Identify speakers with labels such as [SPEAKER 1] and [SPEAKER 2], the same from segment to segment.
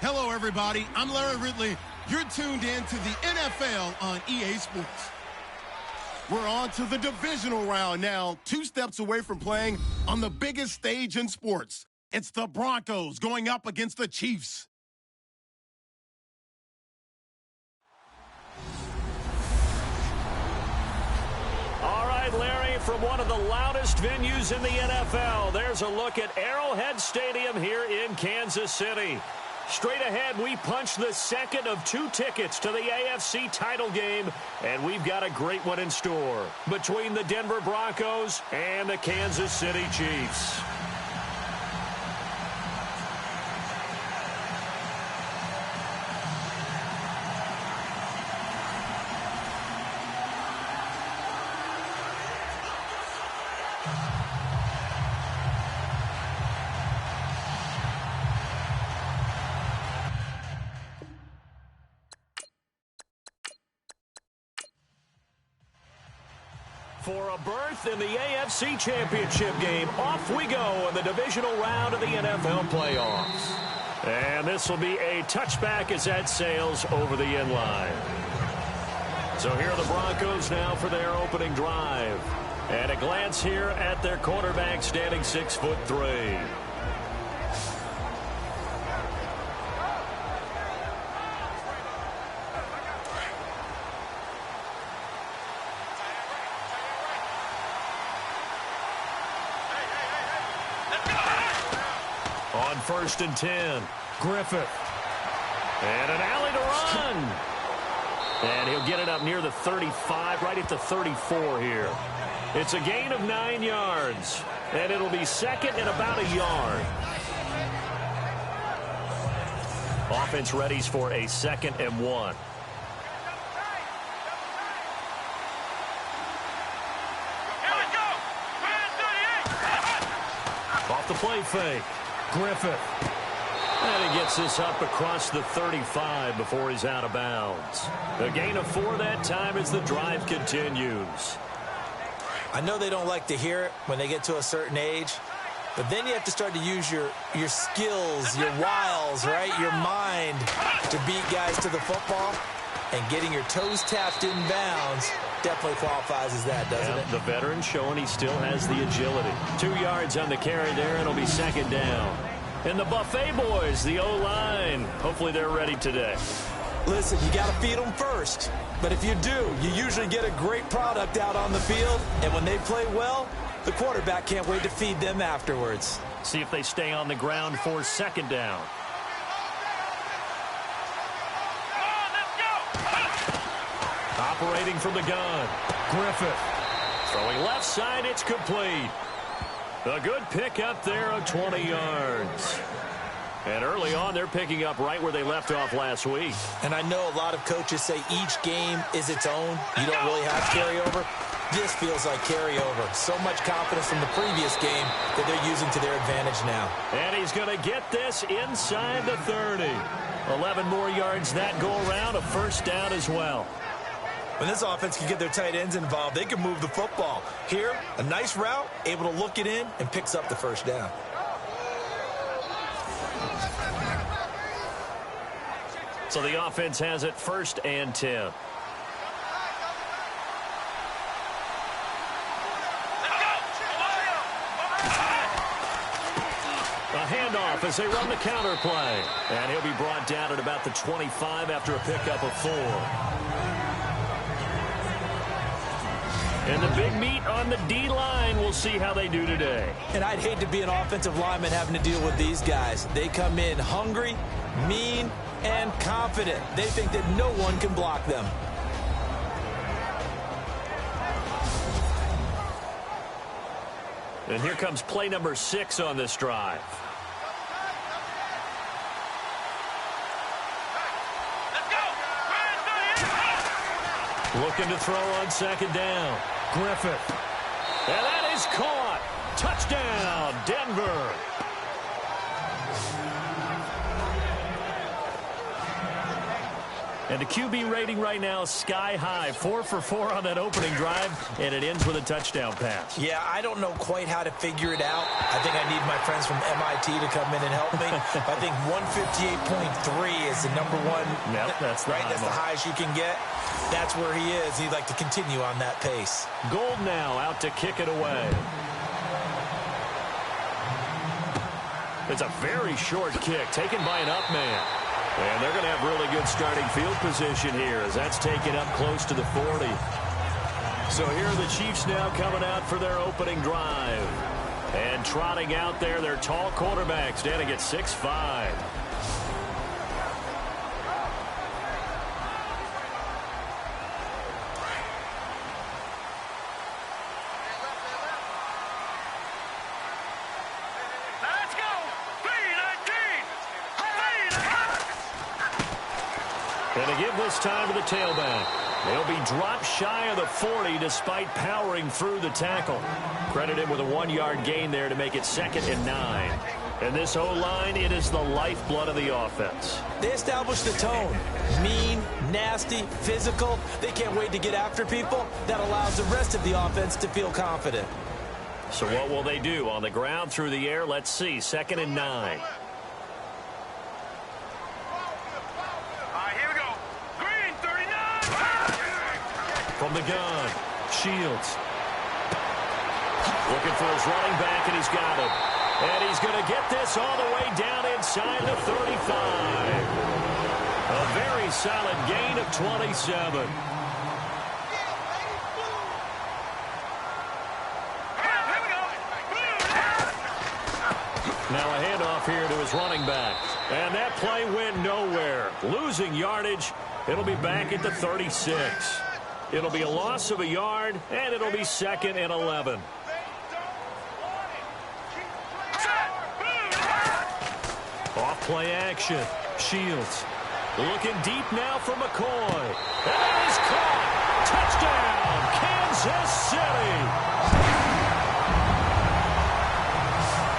[SPEAKER 1] Hello, everybody. I'm Larry Ridley. You're tuned in to the NFL on EA Sports. We're on to the divisional round now, 2 steps away from playing on the biggest stage in sports. It's the Broncos going up against the Chiefs.
[SPEAKER 2] All right, Larry, from one of the loudest venues in the NFL, there's a look at Arrowhead Stadium here in Kansas City. Straight ahead, we punch the second of 2 tickets to the AFC title game, and we've got a great one in store between the Denver Broncos and the Kansas City Chiefs. For a berth in the AFC Championship game, off we go in the divisional round of the NFL playoffs. And this will be a touchback as that sails over the end line. So here are the Broncos now for their opening drive. And a glance here at their quarterback standing 6'3". On 1st and 10, Griffith. And an alley to run. And he'll get it up near the 35, right at the 34 here. It's a gain of 9 yards. And it'll be second and about a yard. Offense readies for a 2nd and 1. Off the play fake. Griffith. And he gets this up across the 35 before he's out of bounds. A gain of 4 that time as the drive continues.
[SPEAKER 3] I know they don't like to hear it when they get to a certain age, but then you have to start to use your skills, your wiles, right? Your mind to beat guys to the football. And getting your toes tapped in bounds definitely qualifies as that, doesn't it?
[SPEAKER 2] The veteran showing he still has the agility. 2 yards on the carry there, and it'll be 2nd down. And the Buffet boys, the O-line, hopefully they're ready today.
[SPEAKER 3] Listen, you got to feed them first. But if you do, you usually get a great product out on the field. And when they play well, the quarterback can't wait to feed them afterwards.
[SPEAKER 2] See if they stay on the ground for 2nd down. Operating from the gun, Griffith. Throwing left side, it's complete. A good pick up there of 20 yards. And early on, they're picking up right where they left off last week.
[SPEAKER 3] And I know a lot of coaches say each game is its own. You don't really have carryover. This feels like carryover. So much confidence from the previous game that they're using to their advantage now.
[SPEAKER 2] And he's going to get this inside the 30. 11 more yards that go around, a 1st down as well.
[SPEAKER 3] When this offense can get their tight ends involved, they can move the football. Here, a nice route, able to look it in, and picks up the 1st down.
[SPEAKER 2] So the offense has it 1st and 10. A handoff as they run the counter play. And he'll be brought down at about the 25 after a pickup of 4. And the big meat on the D-line, we'll see how they do today.
[SPEAKER 3] And I'd hate to be an offensive lineman having to deal with these guys. They come in hungry, mean, and confident. They think that no one can block them.
[SPEAKER 2] And here comes play number 6 on this drive. Looking to throw on 2nd down. Griffith. And that is caught. Touchdown, Denver. And the QB rating right now is sky high. 4 for 4 on that opening drive, and it ends with a touchdown pass.
[SPEAKER 3] Yeah, I don't know quite how to figure it out. I think I need my friends from MIT to come in and help me. I think 158.3 is the number one.
[SPEAKER 2] Yep, that's the
[SPEAKER 3] right. That's the highest you can get. That's where he is. He'd like to continue on that pace.
[SPEAKER 2] Gold now out to kick it away. It's a very short kick taken by an up man. And they're going to have really good starting field position here as that's taken up close to the 40. So here are the Chiefs now coming out for their opening drive. And trotting out there, their tall quarterback standing at 6'5". And to give this time to the tailback. They'll be dropped shy of the 40 despite powering through the tackle. Credit him with a 1-yard gain there to make it 2nd and 9. And this O-line, it is the lifeblood of the offense.
[SPEAKER 3] They established the tone. Mean, nasty, physical. They can't wait to get after people. That allows the rest of the offense to feel confident.
[SPEAKER 2] So what will they do? On the ground, through the air? Let's see. 2nd and 9. From the gun, Shields. Looking for his running back, and he's got it. And he's going to get this all the way down inside the 35. A very solid gain of 27. Now a handoff here to his running back. And that play went nowhere. Losing yardage. It'll be back at the 36. It'll be a loss of a yard, and it'll be 2nd and 11. Off play action. Shields looking deep now for McCoy. And that is caught. Touchdown, Kansas City.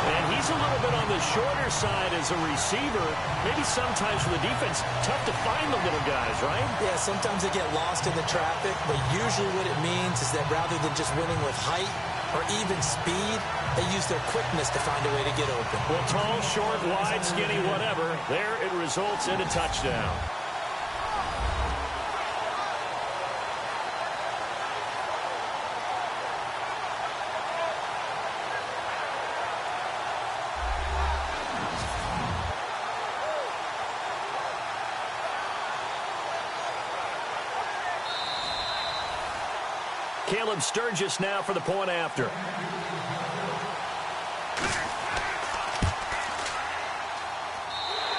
[SPEAKER 2] And he's a little bit on the shorter side as a receiver. Maybe sometimes for the defense, tough to find the little guys, right?
[SPEAKER 3] Yeah, sometimes they get lost in the traffic, but usually what it means is that rather than just winning with height or even speed, they use their quickness to find a way to get open.
[SPEAKER 2] Well, tall, short, wide, skinny, whatever, there it results in a touchdown. Caleb Sturgis now for the point after.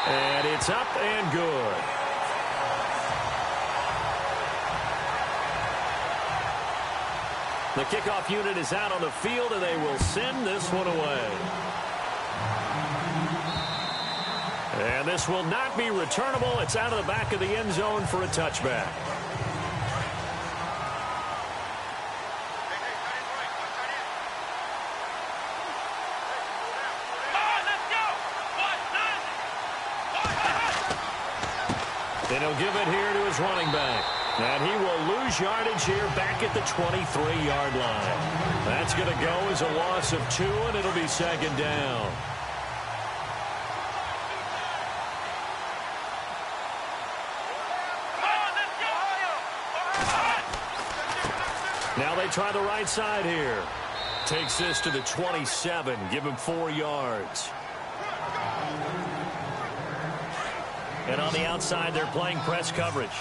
[SPEAKER 2] And it's up and good. The kickoff unit is out on the field, and they will send this one away. And this will not be returnable. It's out of the back of the end zone for a touchback. And he'll give it here to his running back. And he will lose yardage here back at the 23-yard line. That's going to go as a loss of 2, and it'll be 2nd down. Now they try the right side here. Takes this to the 27. Give him 4 yards. And on the outside, they're playing press coverage.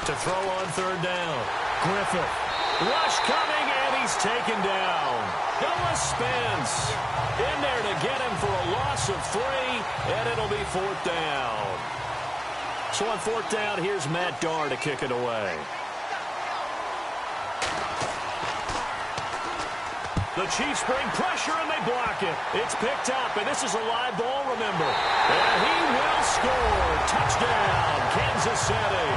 [SPEAKER 2] To throw on 3rd down. Griffith. Rush coming, and he's taken down. Noah Spence in there to get him for a loss of 3, and it'll be 4th down. So on 4th down, here's Matt Darr to kick it away. The Chiefs bring pressure, and they block it. It's picked up, and this is a live ball, remember. And he will score. Touchdown, Kansas City.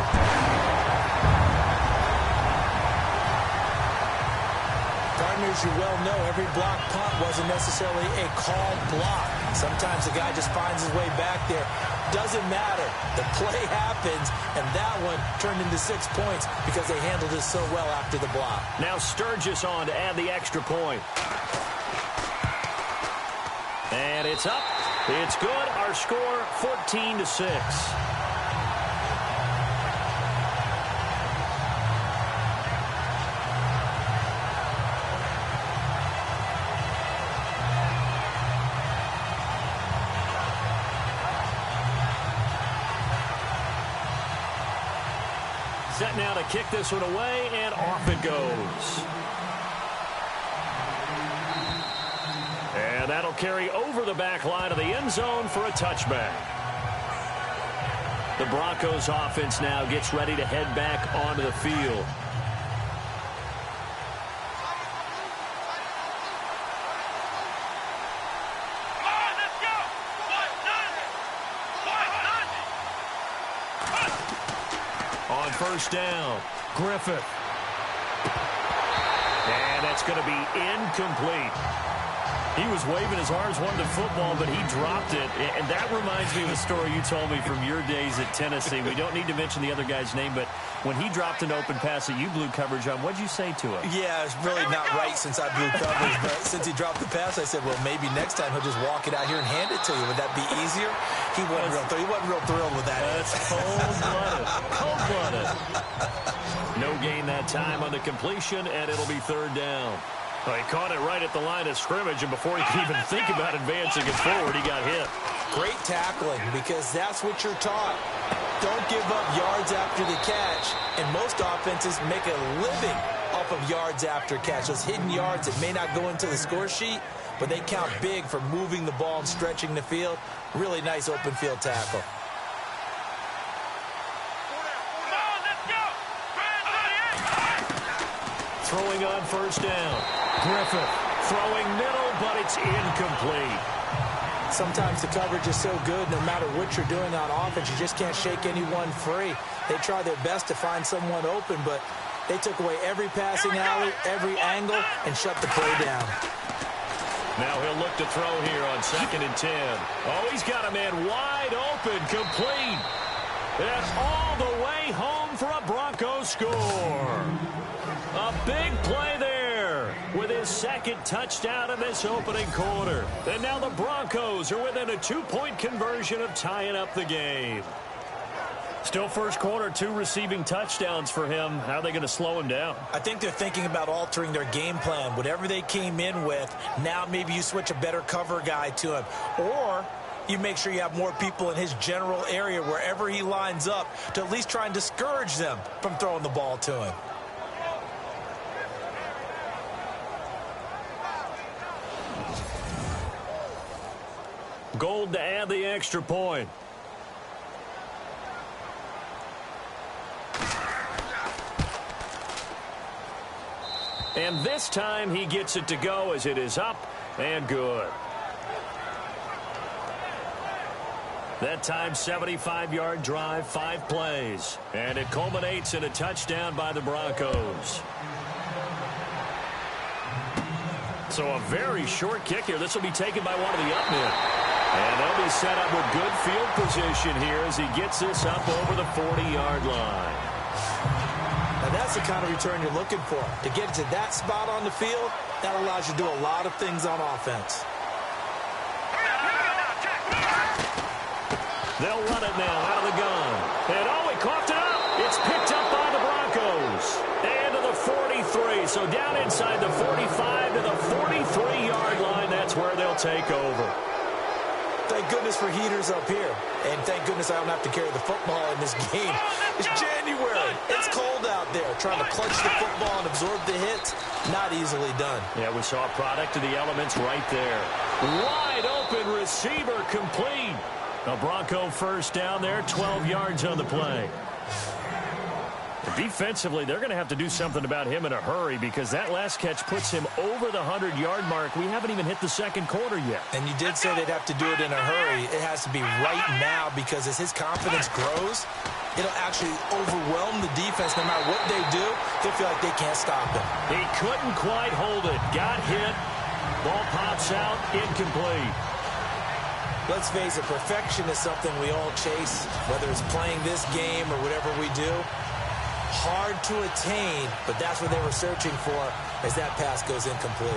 [SPEAKER 3] Jimmy, as you well know, every block punt wasn't necessarily a called block. Sometimes the guy just finds his way back there. Doesn't matter. The play happens, and that one turned into 6 points because they handled it so well after the block.
[SPEAKER 2] Now Sturgis on to add the extra point. And it's up. It's good. Our score, 14-6. Set now to kick this one away, and off it goes. And that'll carry over the back line of the end zone for a touchback. The Broncos offense now gets ready to head back onto the field. On first down, Griffith. And that's going to be incomplete. He was waving his arms, wanting the football, but he dropped it. And that reminds me of a story you told me from your days at Tennessee. We don't need to mention the other guy's name, but when he dropped an open pass that you blew coverage on, what'd you say to him?
[SPEAKER 3] Yeah, it's really not right since I blew coverage, but since he dropped the pass, I said, well, maybe next time he'll just walk it out here and hand it to you. Would that be easier? He wasn't real thrilled with that.
[SPEAKER 2] That's cold-blooded. Cold-blooded. No gain that time on the completion, and it'll be third down. Well, he caught it right at the line of scrimmage, and before he could even think about advancing it forward, he got hit.
[SPEAKER 3] Great tackling, because that's what you're taught. Don't give up yards after the catch, and most offenses make a living off of yards after catch. Those hidden yards that may not go into the score sheet, but they count big for moving the ball and stretching the field. Really nice open field tackle.
[SPEAKER 2] Throwing on first down. Griffith throwing middle, but it's incomplete.
[SPEAKER 3] Sometimes the coverage is so good, no matter what you're doing on offense, you just can't shake anyone free. They try their best to find someone open, but they took away every passing alley, every angle, and shut the play down.
[SPEAKER 2] Now he'll look to throw here on 2nd and 10. Oh, he's got a man wide open, complete. And all the way home for a Broncos score. A big play there with his second touchdown in this opening quarter. And now the Broncos are within a 2-point conversion of tying up the game. Still first quarter, 2 receiving touchdowns for him. How are they going to slow him down?
[SPEAKER 3] I think they're thinking about altering their game plan. Whatever they came in with, now maybe you switch a better cover guy to him. Or you make sure you have more people in his general area wherever he lines up to at least try and discourage them from throwing the ball to him.
[SPEAKER 2] Gold to add the extra point. And this time he gets it to go as it is up and good. That time 75-yard drive, 5 plays. And it culminates in a touchdown by the Broncos. So a very short kick here. This will be taken by one of the up men. And they'll be set up with good field position here as he gets this up over the 40-yard line.
[SPEAKER 3] Now that's the kind of return you're looking for. To get to that spot on the field, that allows you to do a lot of things on offense.
[SPEAKER 2] They'll run it now out of the gun. And oh, he coughed it up. It's picked up by the Broncos. And to the 43. So down inside the 45 to the 43-yard line. That's where they'll take over.
[SPEAKER 3] Thank goodness for heaters up here. And thank goodness I don't have to carry the football in this game. It's January. It's cold out there. Trying to clutch the football and absorb the hits, not easily done.
[SPEAKER 2] Yeah, we saw a product of the elements right there. Wide open receiver complete. A Bronco first down there, 12 yards on the play. Defensively, they're going to have to do something about him in a hurry because that last catch puts him over the 100-yard mark. We haven't even hit the second quarter yet. And you did say they'd have to do it in a hurry. It has to be right now because as his confidence grows, it'll actually overwhelm the defense. No matter what they do, he'll feel like they can't stop him. He couldn't quite hold it. Got hit. Ball pops out. Incomplete. Let's face it, perfection is something we all chase, whether it's playing this game or whatever we do. Hard to attain, but that's what they were searching for as that pass goes incomplete.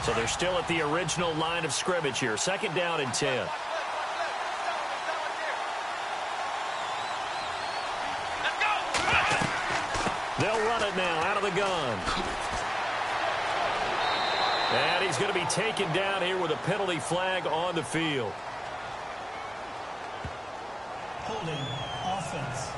[SPEAKER 2] So they're still at the original line of scrimmage here. 2nd down and 10. They'll run it now out of the gun. And he's going to be taken down here with a penalty flag on the field.
[SPEAKER 4] Holding offense.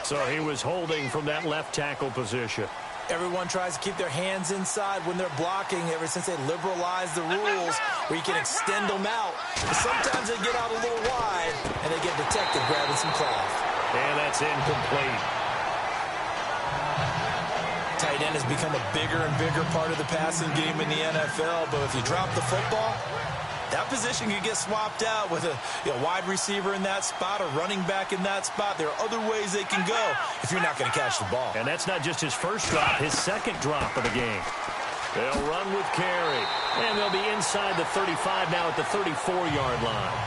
[SPEAKER 2] So he was holding from that left tackle position. Everyone tries to keep their hands inside when they're blocking ever since they liberalized the rules where you can extend them out. But sometimes they get out a little wide and they get detected grabbing some cloth. And that's incomplete. Tight end has become a bigger and bigger part of the passing game in the NFL, but if you drop the football, that position could get swapped out with a wide receiver in that spot, a running back in that spot. There are other ways they can go if you're not going to catch the ball. And that's not just his first drop, his second drop of the game. They'll run with carry, and they'll be inside the 35 now at the 34-yard line.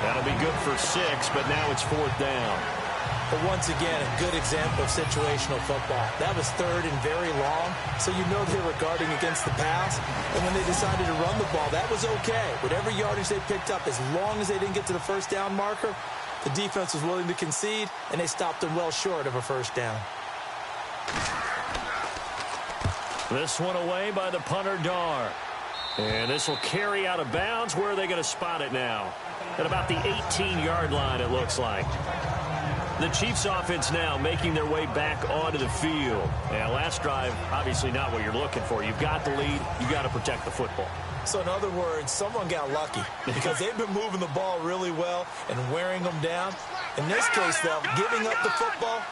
[SPEAKER 2] That'll be good for 6, but now it's 4th down. But once again, a good example of situational football. That was 3rd and very long, so you know they were guarding against the pass. And when they decided to run the ball, that was okay. Whatever yardage they picked up, as long as they didn't get to the first down marker, the defense was willing to concede, and they stopped them well short of a first down. This one away by the punter, Dar. And this will carry out of bounds. Where are they going to spot it now? At about the 18-yard line, it looks like. The Chiefs offense now making their way back onto the field. Yeah, last drive, obviously not what you're looking for. You've got the lead. You've got to protect the football. So in other words, someone got lucky because they've been moving the ball really well and wearing them down. In this case, though, giving up the football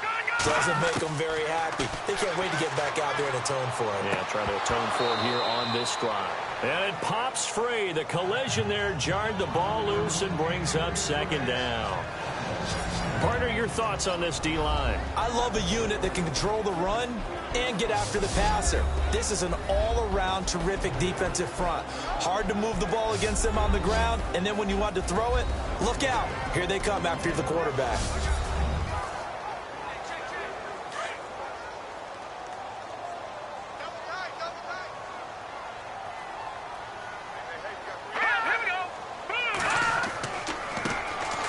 [SPEAKER 2] doesn't make them very happy. They can't wait to get back out there and atone for it. Yeah, try to atone for it here on this drive. And it pops free. The collision there jarred the ball loose and brings up 2nd down. Partner, your thoughts on this D-line? I love a unit that can control the run and get after the passer. This is an all-around terrific defensive front. Hard to move the ball against them on the ground, and then when you want to throw it, look out. Here they come after the quarterback.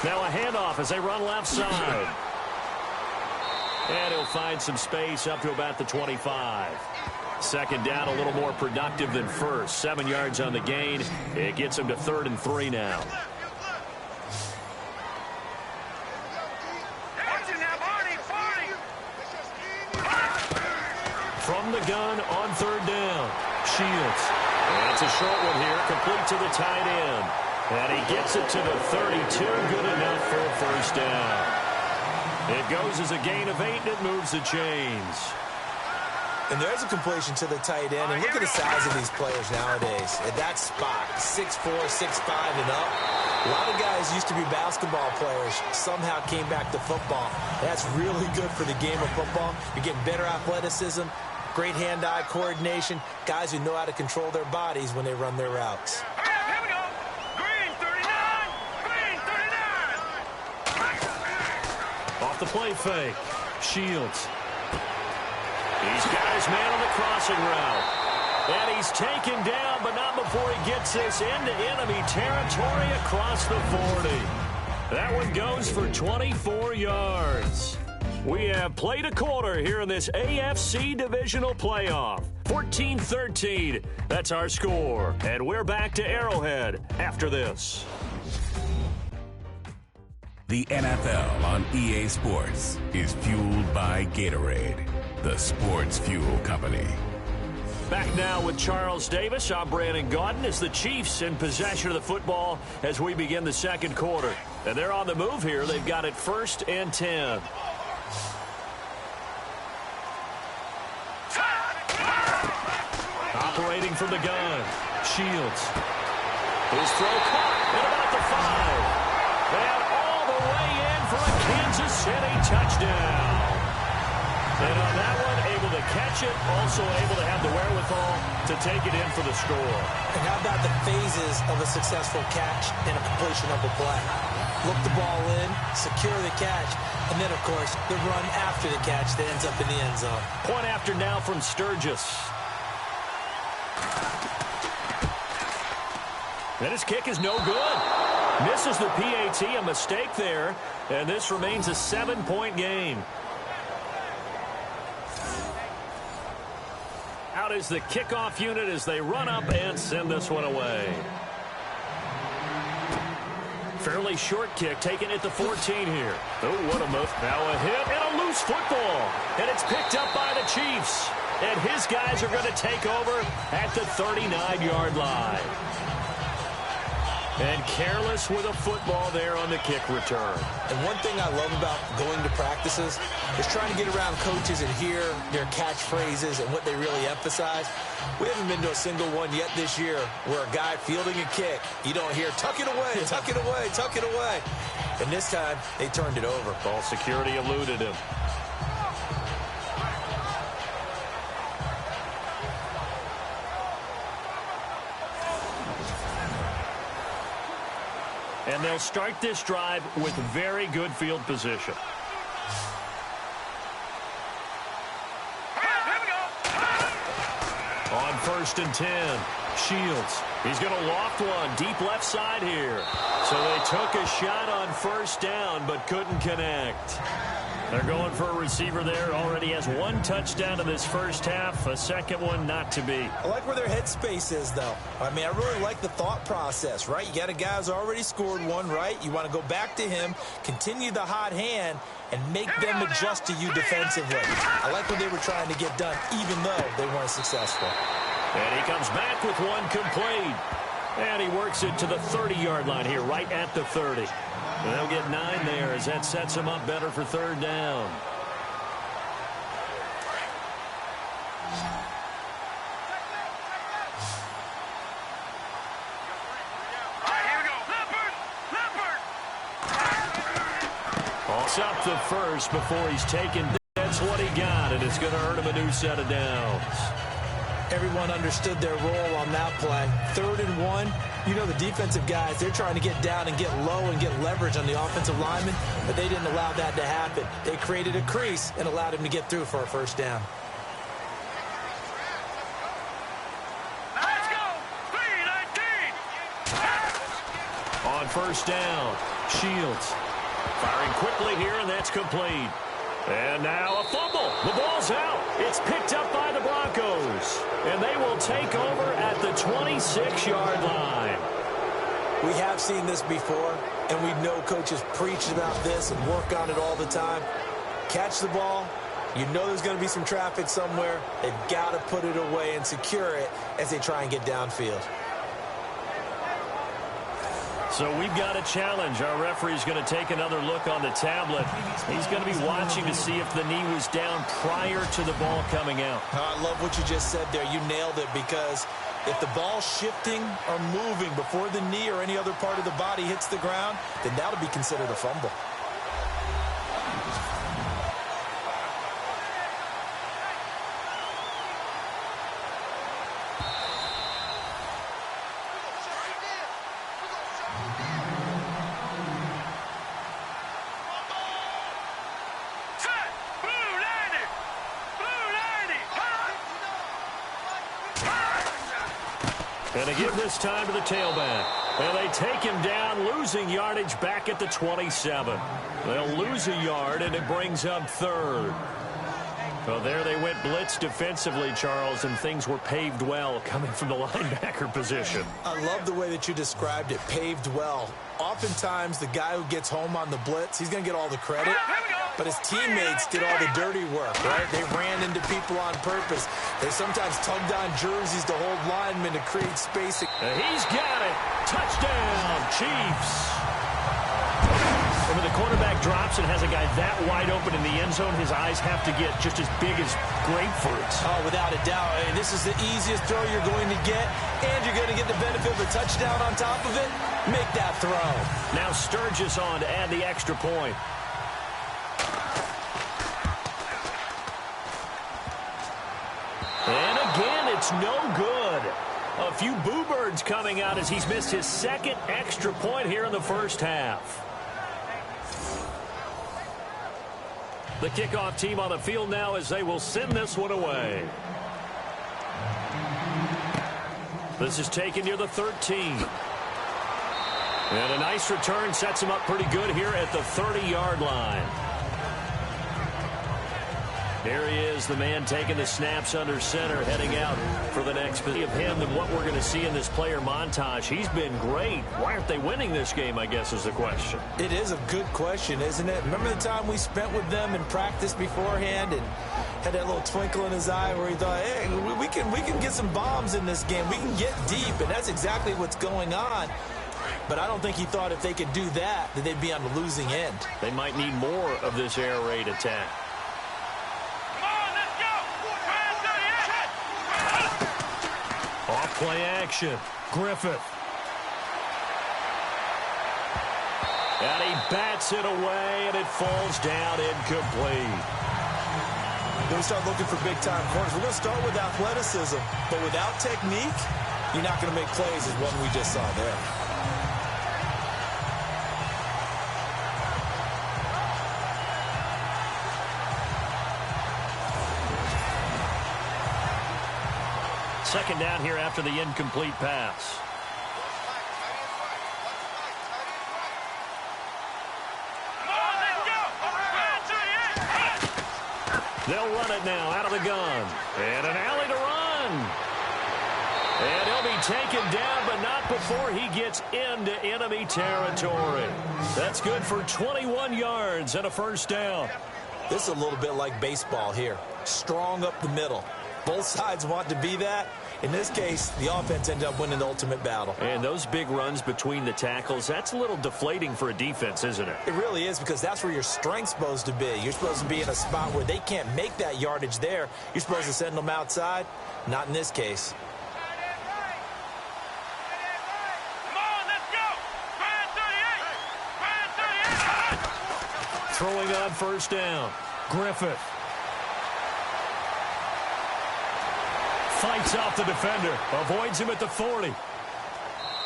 [SPEAKER 2] Now a handoff as they run left side. And he'll find some space up to about the 25. 2nd down, a little more productive than first. 7 yards on the gain. It gets him to 3rd and 3 now. From the gun on 3rd down. Shields. And it's a short one here, complete to the tight end. And he gets it to the 32, good enough for a first down. It goes as a gain of 8, and it moves the chains. And there's a completion to the tight end. And look at the size of these players nowadays. At that spot, 6'4", 6'5", and up. A lot of guys used to be basketball players, somehow came back to football. That's really good for the game of football. You're getting better athleticism, great hand-eye coordination, guys who know how to control their bodies when they run their routes. Off the play fake. Shields. He's got his man on the crossing route. And he's taken down, but not before he gets this into enemy territory across the 40. That one goes for 24 yards. We have played a quarter here in this AFC Divisional Playoff. 14-13. That's our score. And we're back to Arrowhead after this.
[SPEAKER 5] The NFL on EA Sports is fueled by Gatorade, the sports fuel company.
[SPEAKER 2] Back now with Charles Davis. I'm Brandon Gaudin. As the Chiefs in possession of the football as we begin the second quarter. And they're on the move here. They've got it 1st and 10. Operating from the gun. Shields. His throw caught at about the 5. And all the way in for a Kansas City touchdown. And on that one, able to catch it, also able to have the wherewithal to take it in for the score.
[SPEAKER 3] And how about the phases of a successful catch and a completion of a play? Look the ball in, secure the catch, and then, of course, the run after the catch that ends up in the end zone.
[SPEAKER 2] Point after now from Sturgis. And his kick is no good. Misses the PAT, a mistake there, and this remains a 7-point game. Out is the kickoff unit as they run up and send this one away. Fairly short kick, taken at the 14 here. Oh, what a move. Now a hit and a loose football. And it's picked up by the Chiefs. And his guys are going to take over at the 39-yard line. And careless with a football there on the kick return.
[SPEAKER 3] And one thing I love about going to practices is trying to get around coaches and hear their catchphrases and what they really emphasize. We haven't been to a single one yet this year where a guy fielding a kick, you don't hear, tuck it away, tuck it away, tuck it away. And this time, they turned it over.
[SPEAKER 2] Ball security eluded him. And they'll start this drive with very good field position. On 1st and 10, Shields. He's going to loft one deep left side here. So they took a shot on 1st down but couldn't connect. They're going for a receiver there. Already has 1 touchdown in this first half. A second one not to be.
[SPEAKER 3] I like where their headspace is, though. I mean, I really like the thought process, right? You got a guy who's already scored one, right? You want to go back to him, continue the hot hand, and make them adjust to you defensively. I like what they were trying to get done, even though they weren't successful.
[SPEAKER 2] And he comes back with one complete. And he works it to the 30-yard line here, right at the 30. And they'll get 9 there as that sets him up better for 3rd down. Ball's up the first before he's taken. That's what he got, and it's going to earn him a new set of downs.
[SPEAKER 3] Everyone understood their role on that play. 3rd and 1. You know the defensive guys, they're trying to get down and get low and get leverage on the offensive lineman, but they didn't allow that to happen. They created a crease and allowed him to get through for a 1st down.
[SPEAKER 2] Let's go! 3-19! On 1st down, Shields firing quickly here, and that's complete. And now a fumble. The ball's out. It's picked up by the Broncos. And they will take over at the 26-yard line.
[SPEAKER 3] We have seen this before, and we know coaches preach about this and work on it all the time. Catch the ball. You know there's going to be some traffic somewhere. They've got to put it away and secure it as they try and get downfield.
[SPEAKER 2] So we've got a challenge. Our referee's going to take another look on the tablet. He's going to be watching to see if the knee was down prior to the ball coming out.
[SPEAKER 3] I love what you just said there. You nailed it, because if the ball's shifting or moving before the knee or any other part of the body hits the ground, then that'll be considered a fumble.
[SPEAKER 2] And they give this time to the tailback. And they take him down, losing yardage back at the 27. They'll lose a yard, and it brings up 3rd. So there they went blitz defensively, Charles, and things were paved well coming from the linebacker position.
[SPEAKER 3] I love the way that you described it, paved well. Oftentimes, the guy who gets home on the blitz, he's going to get all the credit. but his teammates did all the dirty work, right? They ran into people on purpose. They sometimes tugged on jerseys to hold linemen to create spacing.
[SPEAKER 2] He's got it. Touchdown, Chiefs. And when the quarterback drops and has a guy that wide open in the end zone, his eyes have to get just as big as grapefruits.
[SPEAKER 3] Oh, without a doubt. I mean, this is the easiest throw you're going to get, and you're going to get the benefit of a touchdown on top of it. Make that throw.
[SPEAKER 2] Now Sturgis on to add the extra point. And again, it's no good. A few boo birds coming out as he's missed his second extra point here in the first half. The kickoff team on the field now as they will send this one away. This is taken near the 13. And a nice return sets him up pretty good here at the 30-yard line. There he is, the man taking the snaps under center, heading out for the next bit of him and what we're going to see in this player montage. He's been great. Why aren't they winning this game, I guess, is the question.
[SPEAKER 3] It is a good question, isn't it? Remember the time we spent with them in practice beforehand and had that little twinkle in his eye where he thought, hey, we can get some bombs in this game. We can get deep, and that's exactly what's going on. But I don't think he thought if they could do that they'd be on the losing end.
[SPEAKER 2] They might need more of this air raid attack. Off-play action. Griffith. And he bats it away, and it falls down incomplete.
[SPEAKER 3] Then we start looking for big-time corners. We're going to start with athleticism, but without technique, you're not going to make plays as one we just saw there.
[SPEAKER 2] Second down here after the incomplete pass. They'll run it now out of the gun. And an alley to run. And he'll be taken down, but not before he gets into enemy territory. That's good for 21 yards and a first down.
[SPEAKER 3] This is a little bit like baseball here. Strong up the middle. Both sides want to be that. In this case, the offense ended up winning the ultimate battle.
[SPEAKER 2] And those big runs between the tackles, that's a little deflating for a defense, isn't it?
[SPEAKER 3] It really is, because that's where your strength's supposed to be. You're supposed to be in a spot where they can't make that yardage there. You're supposed to send them outside. Not in this case.
[SPEAKER 2] Throwing on first down. Griffith. Fights off the defender. Avoids him at the 40.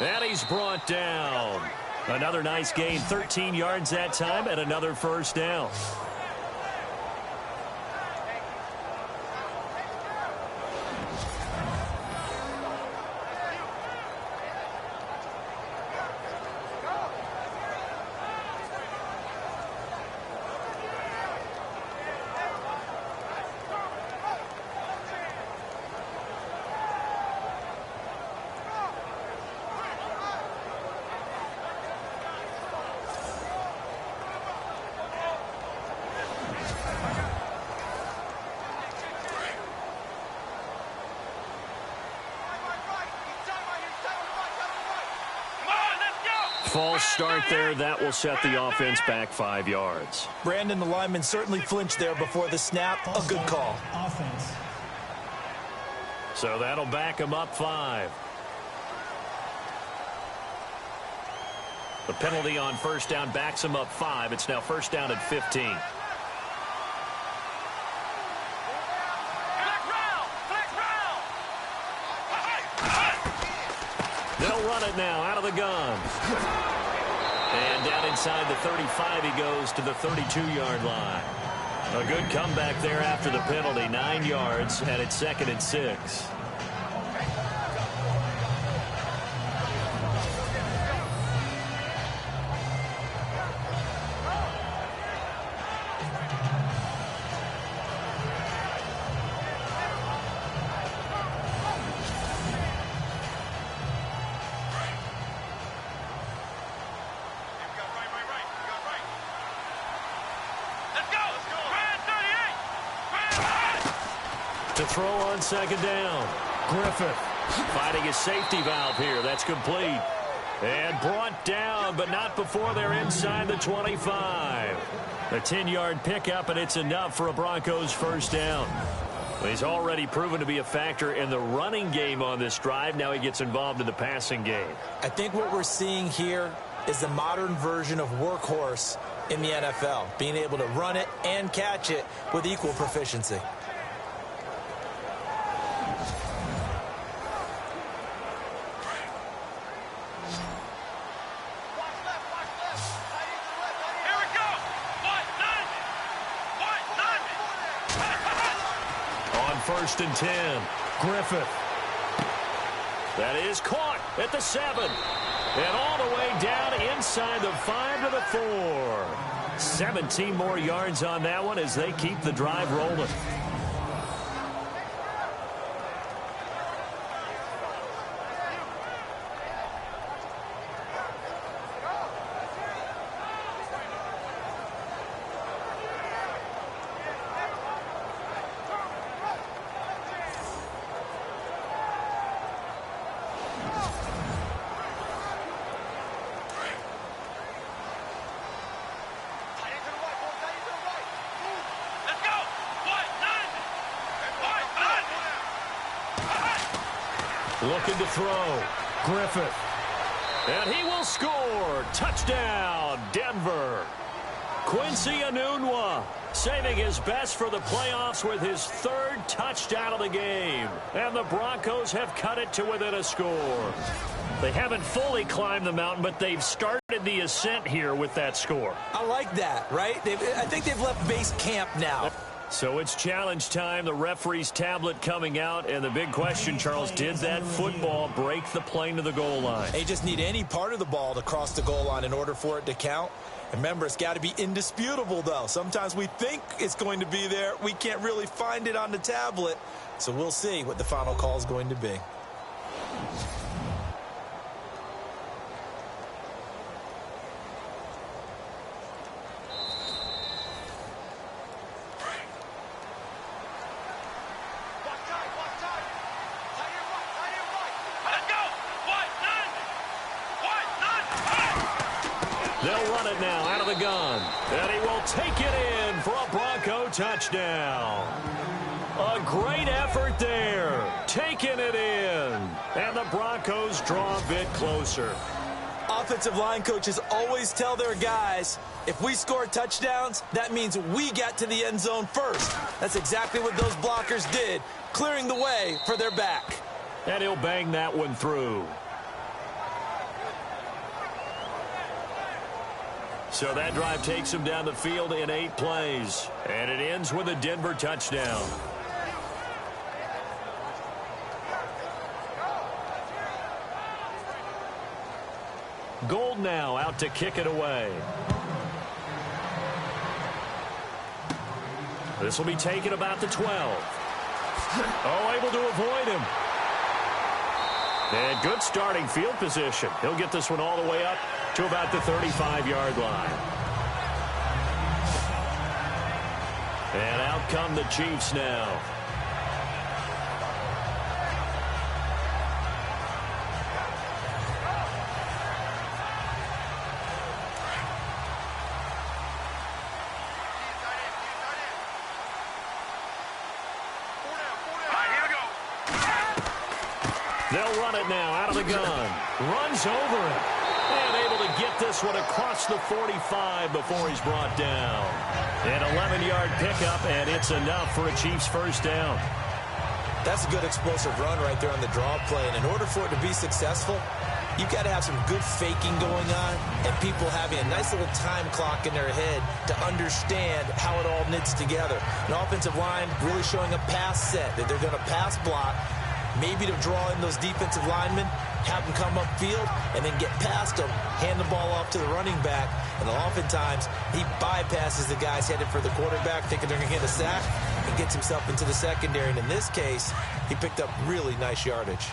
[SPEAKER 2] And he's brought down. Another nice gain. 13 yards that time and another first down. False start there. That will set the offense back 5 yards.
[SPEAKER 3] Brandon, the lineman, certainly flinched there before the snap. A good call.
[SPEAKER 4] Offense.
[SPEAKER 2] So that'll back him up 5. The penalty on first down backs him up 5. It's now first down at 15. They'll run it now out of the gun. And down inside the 35 he goes to the 32-yard line. A good comeback there after the penalty. 9 yards, and it's 2nd and 6.
[SPEAKER 6] Let's go!
[SPEAKER 2] To throw on second down. Griffith finding his safety valve here. That's complete. And brought down, but not before they're inside the 25. A 10-yard pickup, and it's enough for a Broncos first down. Well, he's already proven to be a factor in the running game on this drive. Now he gets involved in the passing game.
[SPEAKER 3] I think what we're seeing here is the modern version of workhorse in the NFL, being able to run it and catch it with equal proficiency.
[SPEAKER 2] First and 10. Griffith. That is caught at the 7. And all the way down inside the 5 to the 4. 17 more yards on that one as they keep the drive rolling. Looking to throw. Griffith. And he will score. Touchdown, Denver. Quincy Enunwa saving his best for the playoffs with his 3rd touchdown of the game. And the Broncos have cut it to within a score. They haven't fully climbed the mountain, but they've started the ascent here with that score.
[SPEAKER 3] I like that, right? I think they've left base camp now.
[SPEAKER 2] So it's challenge time. The referee's tablet coming out. And the big question, Charles, did that football break the plane to the goal line?
[SPEAKER 3] They just need any part of the ball to cross the goal line in order for it to count. Remember, it's got to be indisputable, though. Sometimes we think it's going to be there. We can't really find it on the tablet. So we'll see what the final call is going to be.
[SPEAKER 2] They'll run it now out of the gun. And he will take it in for a Bronco touchdown. A great effort there. Taking it in. And the Broncos draw a bit closer.
[SPEAKER 3] Offensive line coaches always tell their guys, if we score touchdowns, that means we got to the end zone first. That's exactly what those blockers did, clearing the way for their back.
[SPEAKER 2] And he'll bang that one through. So that drive takes him down the field in 8 plays. And it ends with a Denver touchdown. Gold now out to kick it away. This will be taken about the 12. Oh, able to avoid him. And good starting field position. He'll get this one all the way up to about the 35-yard line. And out come the Chiefs now. They'll run it now out of the gun. Runs over it. And able to get this one across the 45 before he's brought down. An 11-yard pickup, and it's enough for a Chiefs first down.
[SPEAKER 3] That's a good explosive run right there on the draw play. And in order for it to be successful, you've got to have some good faking going on and people having a nice little time clock in their head to understand how it all knits together. An offensive line really showing a pass set that they're going to pass block, maybe to draw in those defensive linemen, have them come upfield, and then get past them, hand the ball off to the running back, and oftentimes he bypasses the guys headed for the quarterback, thinking they're going to get a sack, and gets himself into the secondary. And in this case, he picked up really nice yardage.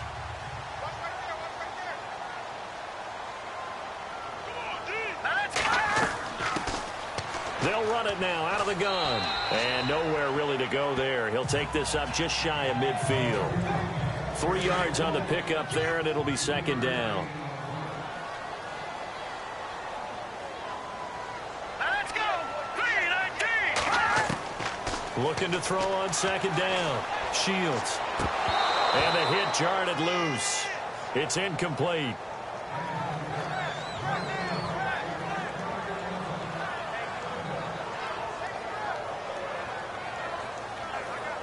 [SPEAKER 2] They'll run it now out of the gun. And nowhere really to go there. He'll take this up just shy of midfield. 3 yards on the pickup there, and it'll be second down.
[SPEAKER 6] Let's go. 3-19.
[SPEAKER 2] Looking to throw on second down. Shields. And the hit jarred loose. It's incomplete.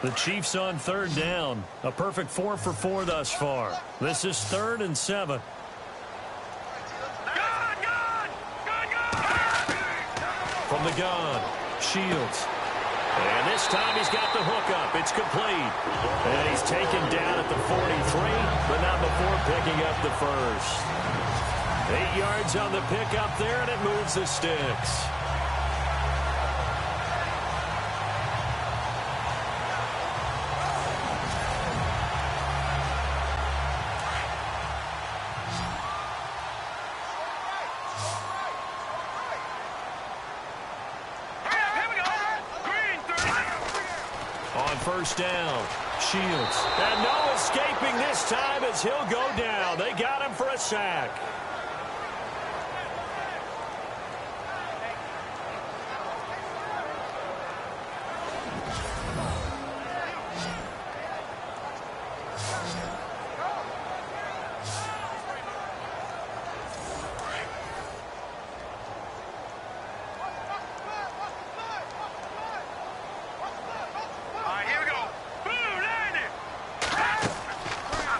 [SPEAKER 2] The Chiefs on third down. A perfect 4 for 4 thus far. This is 3rd and 7. From the gun, Shields. And this time he's got the hook up. It's complete. And he's taken down at the 43, but not before picking up the first. 8 yards on the pickup there, and it moves the sticks. First down. Shields. And no escaping this time as he'll go down. They got him for a sack.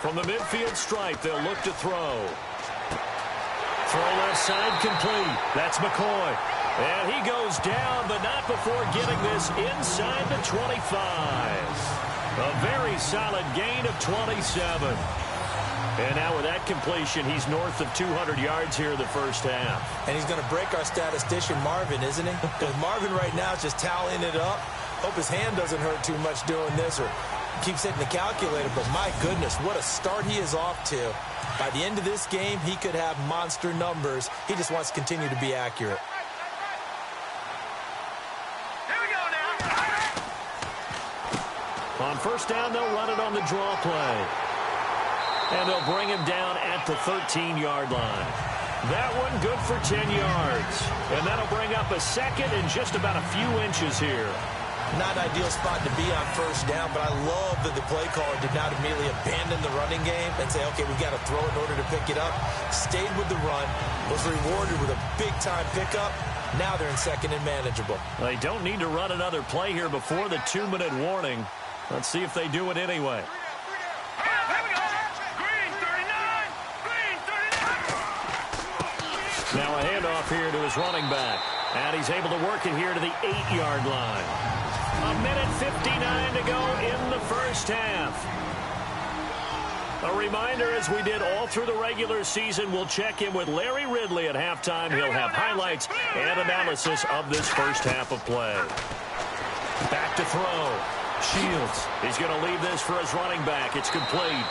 [SPEAKER 2] From the midfield stripe, they'll look to throw. Throw left side complete. That's McCoy. And he goes down, but not before getting this inside the 25. A very solid gain of 27. And now with that completion, he's north of 200 yards here in the first half.
[SPEAKER 3] And he's going to break our statistician Marvin, isn't he? Because Marvin right now is just tallying it up. Hope his hand doesn't hurt too much doing this, or keeps hitting the calculator, but my goodness, what a start he is off to. By the end of this game, he could have monster numbers. He just wants to continue to be accurate.
[SPEAKER 6] Here we go now.
[SPEAKER 2] On first down, they'll run it on the draw play. And they'll bring him down at the 13-yard line. That one good for 10 yards. And that'll bring up a second and just about a few inches here.
[SPEAKER 3] Not an ideal spot to be on first down, but I love that the play caller did not immediately abandon the running game and say, okay, we've got to throw in order to pick it up. Stayed with the run, was rewarded with a big-time pickup. Now they're in second and manageable.
[SPEAKER 2] They don't need to run another play here before the 2-minute warning. Let's see if they do it anyway. Now a handoff here to his running back. And he's able to work it here to the 8-yard line. A minute 59 to go in the first half. A reminder, as we did all through the regular season, we'll check in with Larry Ridley at halftime. He'll have highlights and analysis of this first half of play. Back to throw. Shields. He's going to leave this for his running back. It's complete.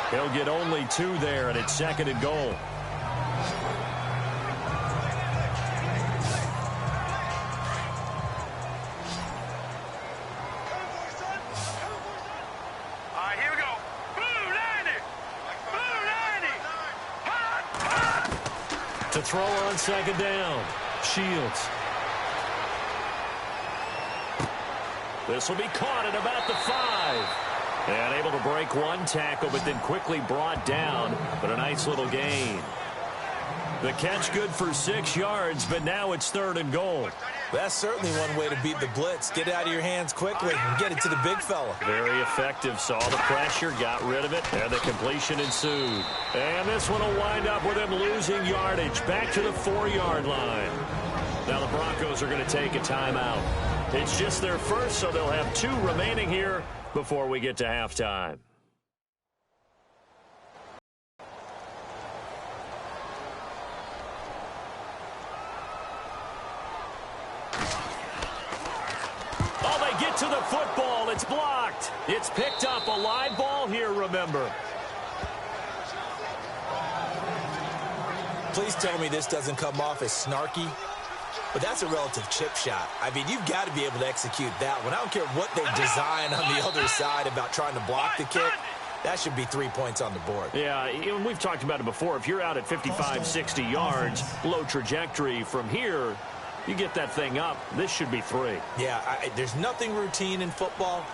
[SPEAKER 2] He'll get only 2 there, and it's second and goal. To throw on second down. Shields. This will be caught at about the 5. And able to break one tackle, but then quickly brought down. But a nice little gain. The catch good for 6 yards, but now it's third and goal.
[SPEAKER 3] That's certainly one way to beat the blitz. Get it out of your hands quickly and get it to the big fella.
[SPEAKER 2] Very effective. Saw the pressure, got rid of it, and the completion ensued. And this one will wind up with him losing yardage. Back to the 4-yard line. Now the Broncos are going to take a timeout. It's just their first, so they'll have 2 remaining here before we get to halftime. To the football, it's blocked. It's picked up, a live ball here, remember.
[SPEAKER 3] Please tell me this doesn't come off as snarky. but that's a relative chip shot. I mean, you've got to be able to execute that one. I don't care what they design on the other side about trying to block the kick. That should be 3 points on the board.
[SPEAKER 2] Yeah, and we've talked about it before. If you're out at 55, 60 yards, low trajectory from here, you get that thing up. This should be 3.
[SPEAKER 3] Yeah, there's nothing routine in football,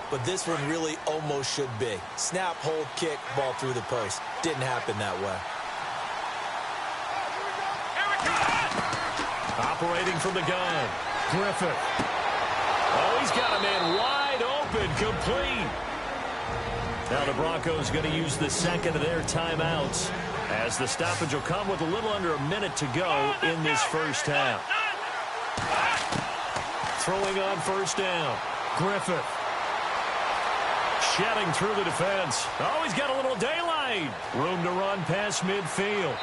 [SPEAKER 3] but this one really almost should be. Snap, hold, kick, ball through the post. Didn't happen that way.
[SPEAKER 2] Operating from the gun, Griffith. Oh, he's got a man wide open, complete. Now the Broncos going to use the second of their timeouts as the stoppage will come with a little under a minute to go in this first half. Throwing on first down, Griffith. Shedding through the defense. Oh, he's got a little daylight. Room to run past midfield.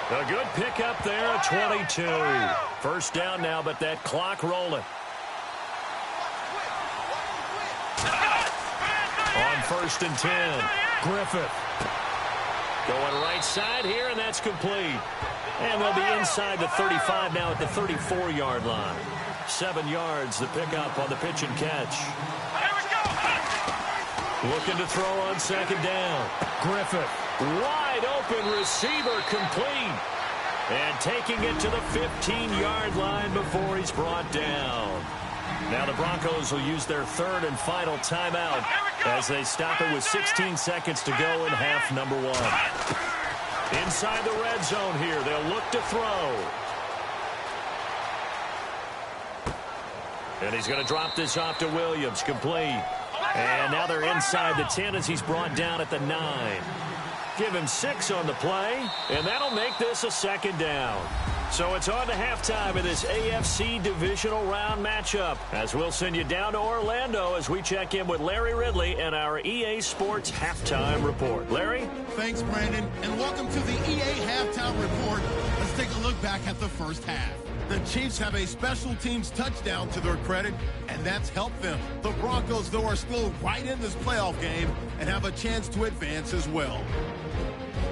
[SPEAKER 2] A good pickup there at 22. First down now, but that clock rolling. On first and 10, Griffith. Going right side here, and that's complete. And they'll be inside the 35 now at the 34-yard line. 7 yards, the pickup on the pitch and catch. Looking to throw on second down. Griffith. Wide open receiver, complete. And taking it to the 15-yard line before he's brought down. Now the Broncos will use their third and final timeout as they stop it with 16 seconds to go in half number 1. Inside the red zone here, they'll look to throw. And he's going to drop this off to Williams, complete. And now they're inside the 10 as he's brought down at the 9. Give him 6 on the play, and that'll make this a second down. So it's on to halftime in this AFC Divisional Round matchup, as we'll send you down to Orlando as we check in with Larry Ridley and our EA Sports Halftime Report. Larry?
[SPEAKER 1] Thanks, Brandon, and welcome to the EA Halftime Report. Let's take a look back at the first half. The Chiefs have a special teams touchdown to their credit, and that's helped them. The Broncos, though, are still right in this playoff game and have a chance to advance as well.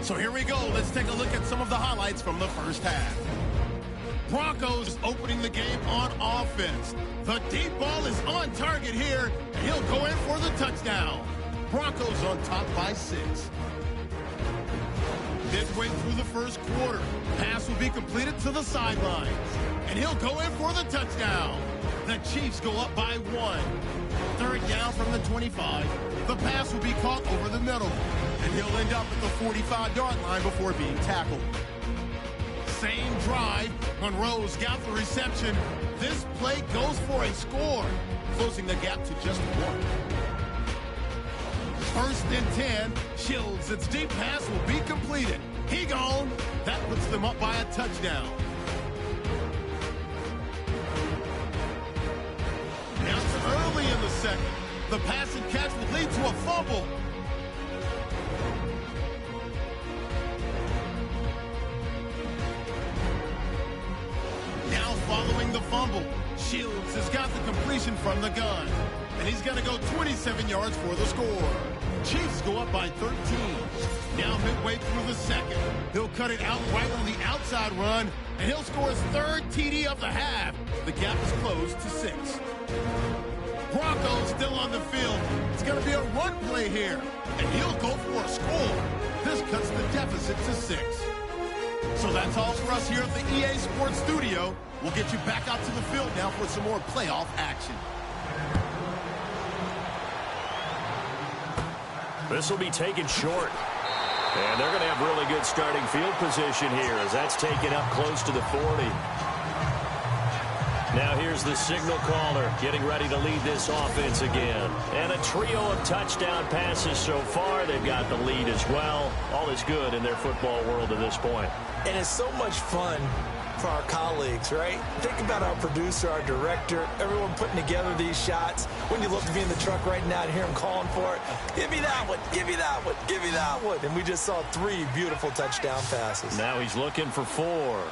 [SPEAKER 1] So here we go. Let's take a look at some of the highlights from the first half. Broncos opening the game on offense. The deep ball is on target here, and he'll go in for the touchdown. Broncos on top by 6. Midway through the first quarter, pass will be completed to the sidelines, and he'll go in for the touchdown. The Chiefs go up by 1. Third down from the 25. The pass will be caught over the middle, and he'll end up at the 45-yard line before being tackled. Same drive, Monroe's got the reception. This play goes for a score, closing the gap to just 1. First and 10, Shields, its deep pass will be completed. He gone. That puts them up by a touchdown. Now it's early in the second. The pass and catch will lead to a fumble. Now following the fumble, Shields has got the completion from the gun, and he's going to go 27 yards for the score. Chiefs go up by 13. Now midway through the second, he'll cut it out right on the outside run, and he'll score his third TD of the half. The gap is closed to 6. Broncos still on the field. It's going to be a run play here, and he'll go for a score. This cuts the deficit to 6. So that's all for us here at the EA Sports Studio. We'll get you back out to the field now for some more playoff action.
[SPEAKER 2] This will be taken short. And they're going to have really good starting field position here as that's taken up close to the 40. Now here's the signal caller getting ready to lead this offense again. And a trio of touchdown passes so far. They've got the lead as well. All is good in their football world at this point.
[SPEAKER 3] And it's so much fun for our colleagues, right? Think about our producer, our director, everyone putting together these shots. When you look to be in the truck right now and hear him calling for it, give me that one, give me that one, give me that one. And we just saw 3 beautiful touchdown passes.
[SPEAKER 2] Now he's looking for 4.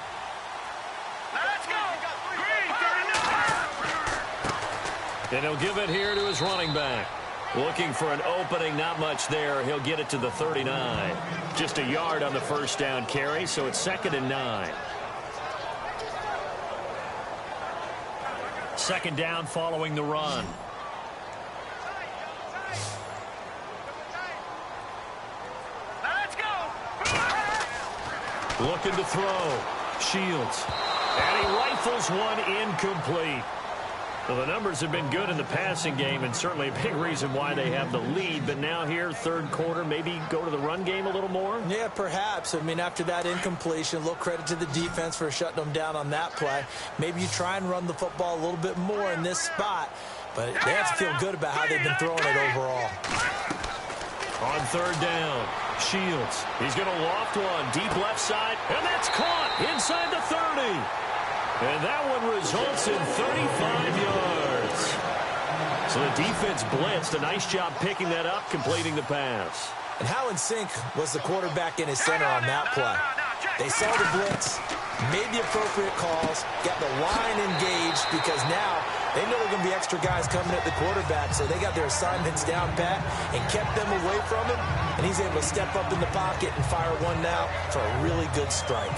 [SPEAKER 2] And he'll give it here to his running back. Looking for an opening, not much there. He'll get it to the 39. Just a yard on the first down carry, so it's 2nd and 9. second down following the run.
[SPEAKER 6] Let's go.
[SPEAKER 2] Looking to throw. Shields. And he rifles one incomplete. Well, the numbers have been good in the passing game, and certainly a big reason why they have the lead. But now here, third quarter, maybe go to the run game a little more?
[SPEAKER 3] Yeah, perhaps. I mean, after that incompletion, a little credit to the defense for shutting them down on that play. Maybe you try and run the football a little bit more in this spot, but they have to feel good about how they've been throwing it overall.
[SPEAKER 2] On third down, Shields. He's going to loft one deep left side, and that's caught inside the 30. And that one results in 35 yards. So the defense blitzed. A nice job picking that up, completing the pass.
[SPEAKER 3] And how in sync was the quarterback in his center on that play? They saw the blitz, made the appropriate calls, got the line engaged, because now they know there are going to be extra guys coming at the quarterback, so they got their assignments down pat and kept them away from him, and he's able to step up in the pocket and fire one now for a really good strike.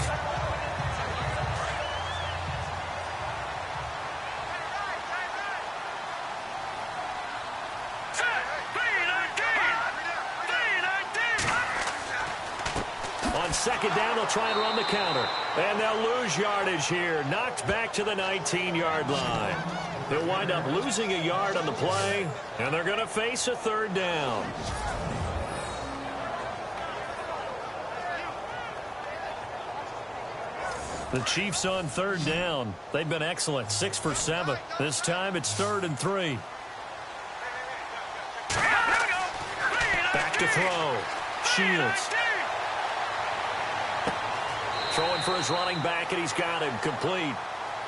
[SPEAKER 2] Second down, they'll try and run the counter. And they'll lose yardage here. Knocked back to the 19-yard line. They'll wind up losing a yard on the play, and they're going to face a third down. The Chiefs on third down. They've been excellent, 6 for 7. This time it's 3rd and 3. Back to throw. Shields. Throwing for his running back, and he's got him complete.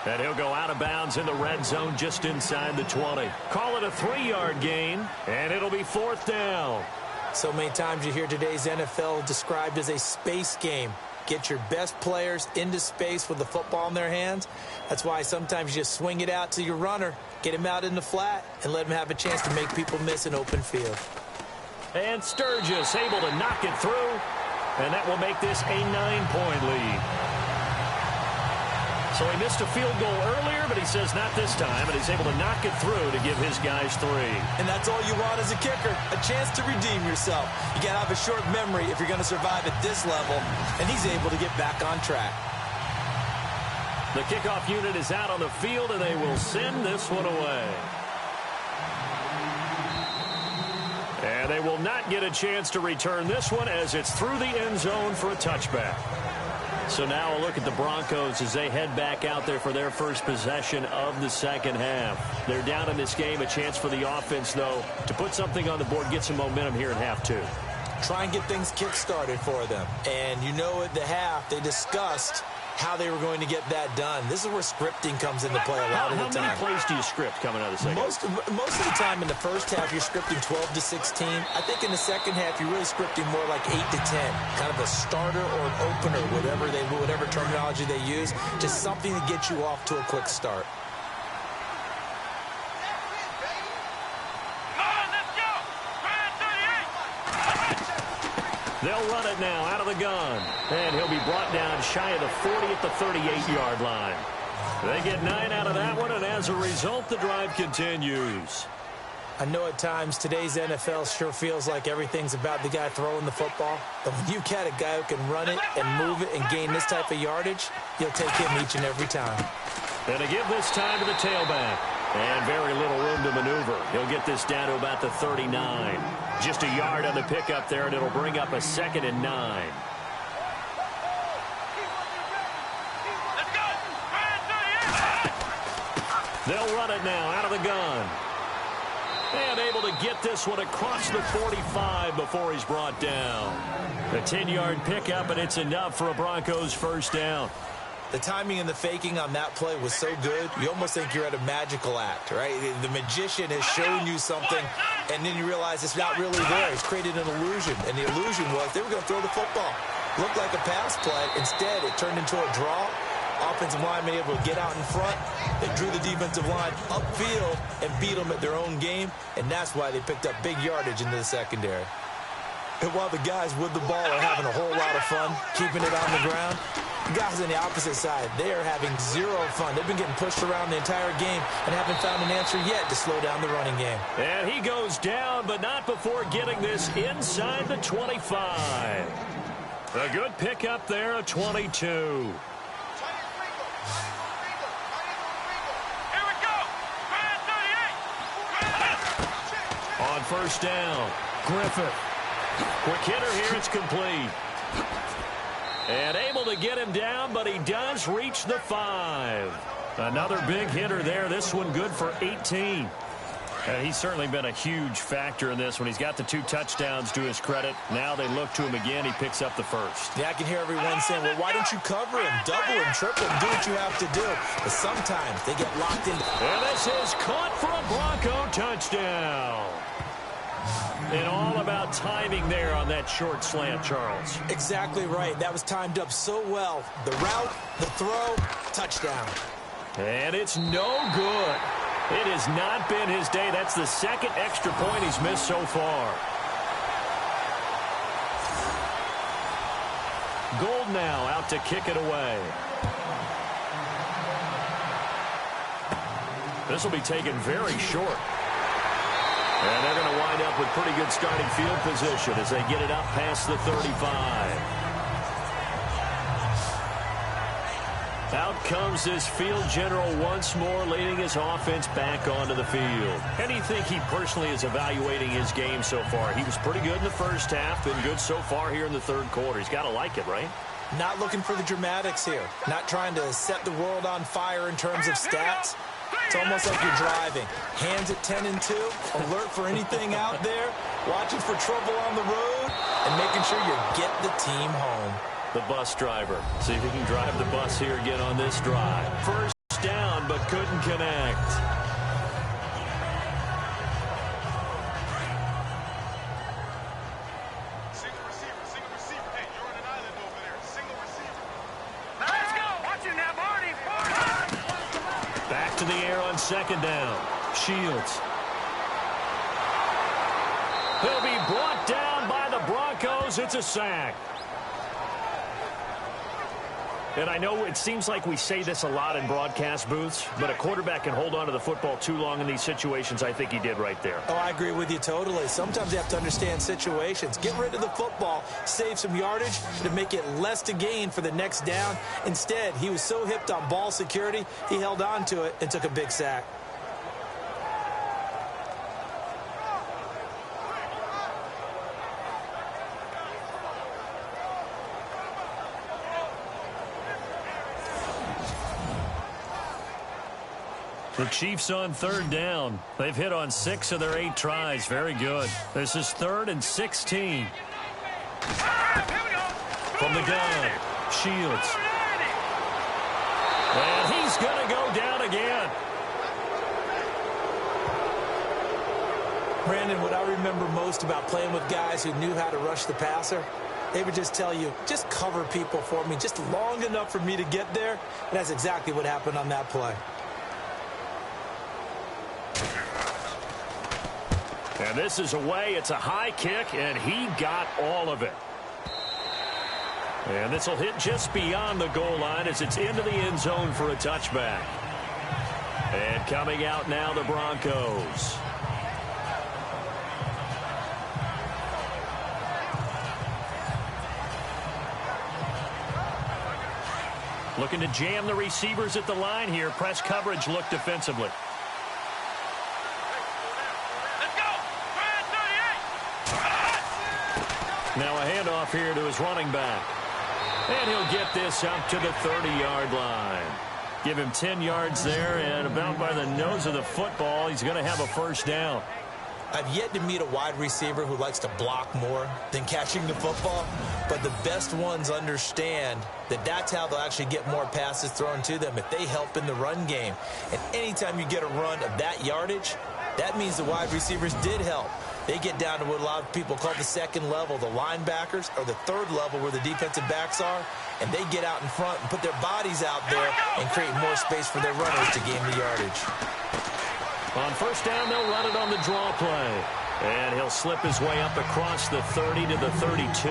[SPEAKER 2] And he'll go out of bounds in the red zone just inside the 20. Call it a 3-yard gain, and it'll be 4th down.
[SPEAKER 3] So many times you hear today's NFL described as a space game. Get your best players into space with the football in their hands. That's why sometimes you just swing it out to your runner, get him out in the flat, and let him have a chance to make people miss an open field.
[SPEAKER 2] And Sturgis able to knock it through. And that will make this a 9-point lead. So he missed a field goal earlier, but he says not this time, and he's able to knock it through to give his guys 3.
[SPEAKER 3] And that's all you want as a kicker, a chance to redeem yourself. You got to have a short memory if you're going to survive at this level, and he's able to get back on track.
[SPEAKER 2] The kickoff unit is out on the field, and they will send this one away. And they will not get a chance to return this one as it's through the end zone for a touchback. So now a look at the Broncos as they head back out there for their first possession of the second half. They're down in this game. A chance for the offense, though, to put something on the board, get some momentum here in half 2.
[SPEAKER 3] Try and get things kick-started for them. And you know at the half they discussed how they were going to get that done. This is where scripting comes into play a lot of the time.
[SPEAKER 2] How many plays do you script coming out of the second?
[SPEAKER 3] Most of the time in the first half, you're scripting 12 to 16. I think in the second half, you're really scripting more like 8 to 10. Kind of a starter or an opener, whatever terminology they use. Just something to get you off to a quick start.
[SPEAKER 2] They'll run it now out of the gun. And he'll be brought down shy of the 40 at the 38-yard line. They get 9 out of that one, and as a result, the drive continues.
[SPEAKER 3] I know at times today's NFL sure feels like everything's about the guy throwing the football. But when you've got a guy who can run it and move it and gain this type of yardage, you'll take him each and every time.
[SPEAKER 2] And to give this time to the tailback. And very little room to maneuver. He'll get this down to about the 39. Just a yard on the pickup there, and it'll bring up a 2nd and 9. They'll run it now out of the gun. And able to get this one across the 45 before he's brought down. A 10-yard pickup, and it's enough for a Broncos first down.
[SPEAKER 3] The timing and the faking on that play was so good, you almost think you're at a magical act, right? The magician has shown you something, and then you realize it's not really there. It's created an illusion, and the illusion was they were going to throw the football. Looked like a pass play. Instead, it turned into a draw. Offensive linemen able to get out in front. They drew the defensive line upfield and beat them at their own game, and that's why they picked up big yardage into the secondary. And while the guys with the ball are having a whole lot of fun keeping it on the ground, The guys on the opposite side, they are having zero fun. They've been getting pushed around the entire game and haven't found an answer yet to slow down the running game.
[SPEAKER 2] And he goes down, but not before getting this inside the 25. A good pickup there, a 22. On first down, Griffith. Quick hitter here, it's complete. And able to get him down, but he does reach the 5. Another big hitter there, this one good for 18. He's certainly been a huge factor in this one. He's got the 2 touchdowns to his credit. Now they look to him again. He picks up the first.
[SPEAKER 3] Yeah, I can hear everyone saying, well, why don't you cover him, double him, triple him, do what you have to do. But sometimes they get locked in.
[SPEAKER 2] And this is caught for a Bronco touchdown. And all about timing there on that short slant, Charles.
[SPEAKER 3] Exactly right. That was timed up so well. The route, the throw, touchdown.
[SPEAKER 2] And it's no good. It has not been his day. That's the second extra point he's missed so far. Gold now out to kick it away. This will be taken very short. And they're going to wind up with pretty good starting field position as they get it up past the 35. Out comes this field general once more, leading his offense back onto the field. How do you think he personally is evaluating his game so far? He was pretty good in the first half, been good so far here in the third quarter. He's got to like it, right?
[SPEAKER 3] Not looking for the dramatics here. Not trying to set the world on fire in terms of stats. It's almost like you're driving. Hands at 10 and 2, alert for anything out there, watching for trouble on the road, and making sure you get the team home.
[SPEAKER 2] The bus driver. See if he can drive the bus here again on this drive. First down, but couldn't connect.
[SPEAKER 6] Single receiver. Hey, you're on an island over there. Single receiver. Let's go. Watch it now, Barney.
[SPEAKER 2] Back to the air on second down. Shields. He'll be brought down by the Broncos. It's a sack. And I know it seems like we say this a lot in broadcast booths, but a quarterback can hold on to the football too long in these situations. I think he did right there.
[SPEAKER 3] Oh, I agree with you totally. Sometimes you have to understand situations. Get rid of the football, save some yardage to make it less to gain for the next down. Instead, he was so hipped on ball security, he held on to it and took a big sack.
[SPEAKER 2] The Chiefs on third down. They've hit on 6 of their 8 tries. Very good. This is 3rd and 16. From the gun, Shields. And he's going to go down again.
[SPEAKER 3] Brandon, what I remember most about playing with guys who knew how to rush the passer, they would just tell you, just cover people for me, just long enough for me to get there. And that's exactly what happened on that play.
[SPEAKER 2] And this is away. It's a high kick, and he got all of it. And this will hit just beyond the goal line as it's into the end zone for a touchback. And coming out now, the Broncos. Looking to jam the receivers at the line here. Press coverage look defensively. Now a handoff here to his running back. And he'll get this up to the 30-yard line. Give him 10 yards there, and about by the nose of the football, he's going to have a first down.
[SPEAKER 3] I've yet to meet a wide receiver who likes to block more than catching the football, but the best ones understand that that's how they'll actually get more passes thrown to them if they help in the run game. And anytime you get a run of that yardage, that means the wide receivers did help. They get down to what a lot of people call the second level, the linebackers, or the third level where the defensive backs are, and they get out in front and put their bodies out there and create more space for their runners to gain the yardage.
[SPEAKER 2] On first down, they'll run it on the draw play. And he'll slip his way up across the 30 to the 32.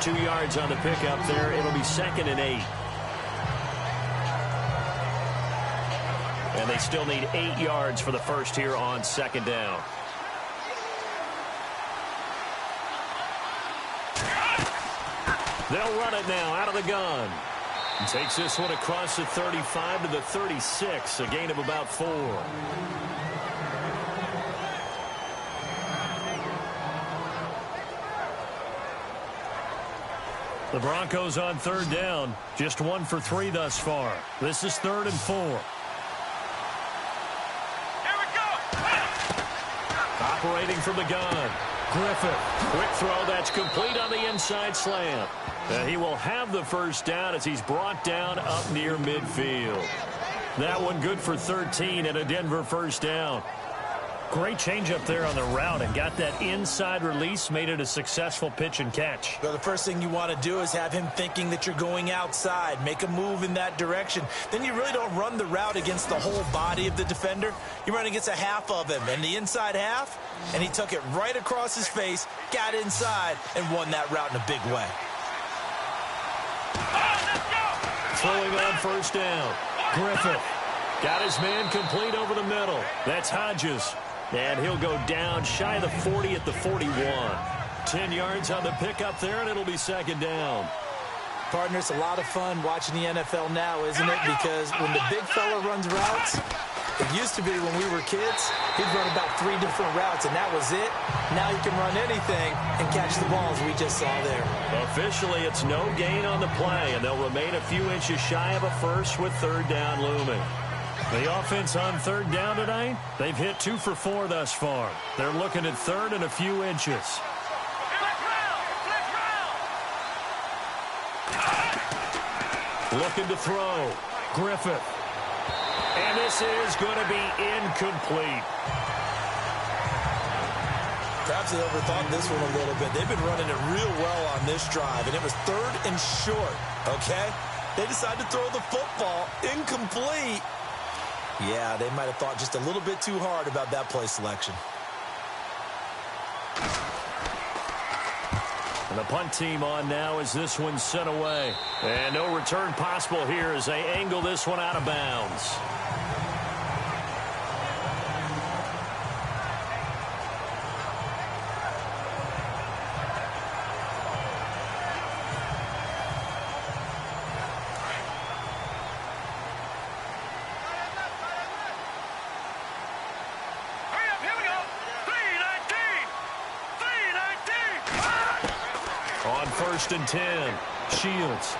[SPEAKER 2] 2 yards on the pickup there. It'll be 2nd and 8. and they still need 8 yards for the first here on second down. They'll run it now out of the gun. Takes this one across the 35 to the 36, a gain of about 4. The Broncos on third down, just 1 for 3 thus far. This is 3rd and 4.
[SPEAKER 6] Here we go.
[SPEAKER 2] Operating from the gun. Griffith, quick throw that's complete on the inside slant. He will have the first down as he's brought down up near midfield. That one good for 13 and a Denver first down. Great change up there on the route and got that inside release, made it a successful pitch and catch.
[SPEAKER 3] Well, the first thing you want to do is have him thinking that you're going outside, make a move in that direction. Then you really don't run the route against the whole body of the defender. You run against a half of him, and the inside half, and he took it right across his face, got inside, and won that route in a big way.
[SPEAKER 2] Throwing on first down. Griffith got his man complete over the middle. That's Hodges. And he'll go down shy of the 40 at the 41. 10 yards on the pickup there, and it'll be second down.
[SPEAKER 3] Partner, it's a lot of fun watching the NFL now, isn't it? Because when the big fella runs routes, it used to be when we were kids, he'd run about 3 different routes, and that was it. Now he can run anything and catch the balls we just saw there.
[SPEAKER 2] Officially, it's no gain on the play, and they'll remain a few inches shy of a first with third down looming. The offense on third down tonight, they've hit 2 for 4 thus far. They're looking at third and a few inches. Looking to throw. Griffith. And this is going to be incomplete.
[SPEAKER 3] Perhaps they overthought this one a little bit. They've been running it real well on this drive, and it was 3rd and short, okay? They decided to throw the football incomplete. Yeah, they might have thought just a little bit too hard about that play selection.
[SPEAKER 2] And the punt team on now as this one's sent away. And no return possible here as they angle this one out of bounds. First and 10. Shields.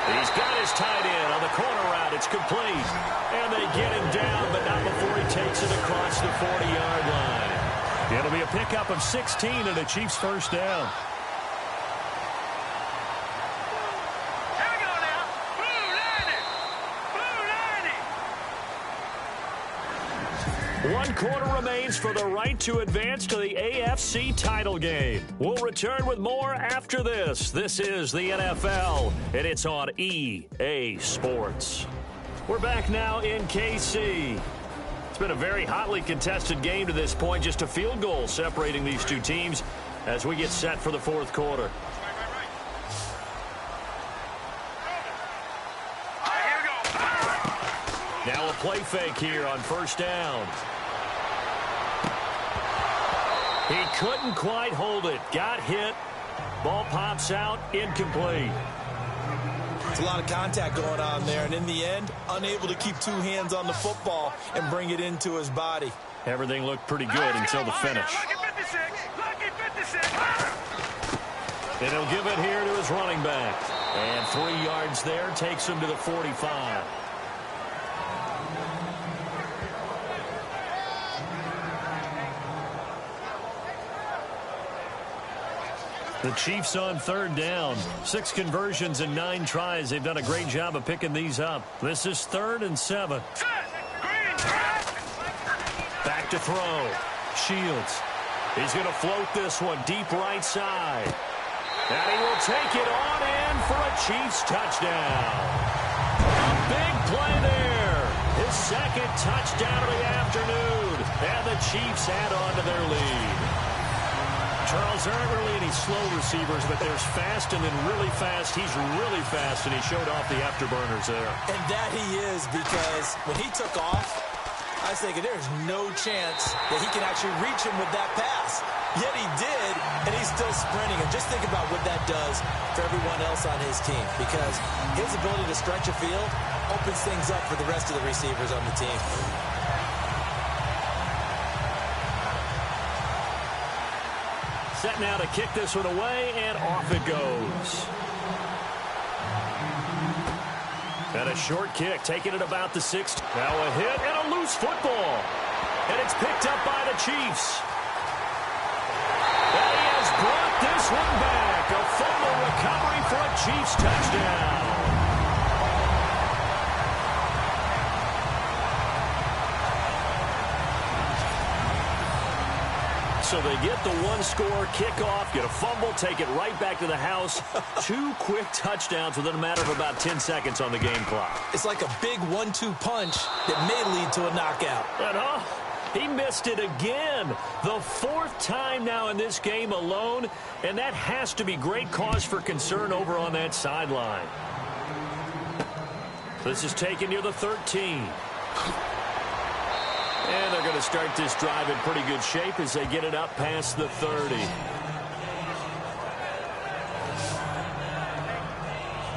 [SPEAKER 2] He's got his tight end on the corner route. It's complete. And they get him down, but not before he takes it across the 40-yard line. It'll be a pickup of 16 and a Chiefs first down.
[SPEAKER 6] Here we go now. Blue 90.
[SPEAKER 2] 1 quarter remains for the right to advance to the AFC title game. We'll return with more after this. This is the NFL, and it's on EA Sports. We're back now in KC. It's been a very hotly contested game to this point. Just a field goal separating these two teams as we get set for the 4th quarter. Now a play fake here on first down. He couldn't quite hold it. Got hit. Ball pops out. Incomplete.
[SPEAKER 3] It's a lot of contact going on there, and in the end, unable to keep 2 hands on the football and bring it into his body.
[SPEAKER 2] Everything looked pretty good until the finish.
[SPEAKER 6] Lucky 56.
[SPEAKER 2] And he'll give it here to his running back. And 3 yards there takes him to the 45. The Chiefs on third down. 6 conversions and 9 tries. They've done a great job of picking these up. This is 3rd and 7. Back to throw. Shields. He's going to float this one deep right side. And he will take it on in for a Chiefs touchdown. A big play there. His 2nd touchdown of the afternoon. And the Chiefs add on to their lead. Charles, there aren't really any slow receivers, but there's fast and then really fast. He's really fast, and he showed off the afterburners there.
[SPEAKER 3] And that he is, because when he took off, I was thinking there's no chance that he can actually reach him with that pass. Yet he did, and he's still sprinting. And just think about what that does for everyone else on his team, because his ability to stretch a field opens things up for the rest of the receivers on the team.
[SPEAKER 2] Set now to kick this one away, and off it goes. And a short kick, taking it about the 6. Now a hit and a loose football. And it's picked up by the Chiefs. And he has brought this one back. A fumble recovery for a Chiefs touchdown. So they get the one-score kickoff, get a fumble, take it right back to the house. 2 quick touchdowns within a matter of about 10 seconds on the game clock.
[SPEAKER 3] It's like a big 1-2 punch that may lead to a knockout.
[SPEAKER 2] And he missed it again. The 4th time now in this game alone, and that has to be great cause for concern over on that sideline. This is taken near the 13. And they're going to start this drive in pretty good shape as they get it up past the 30.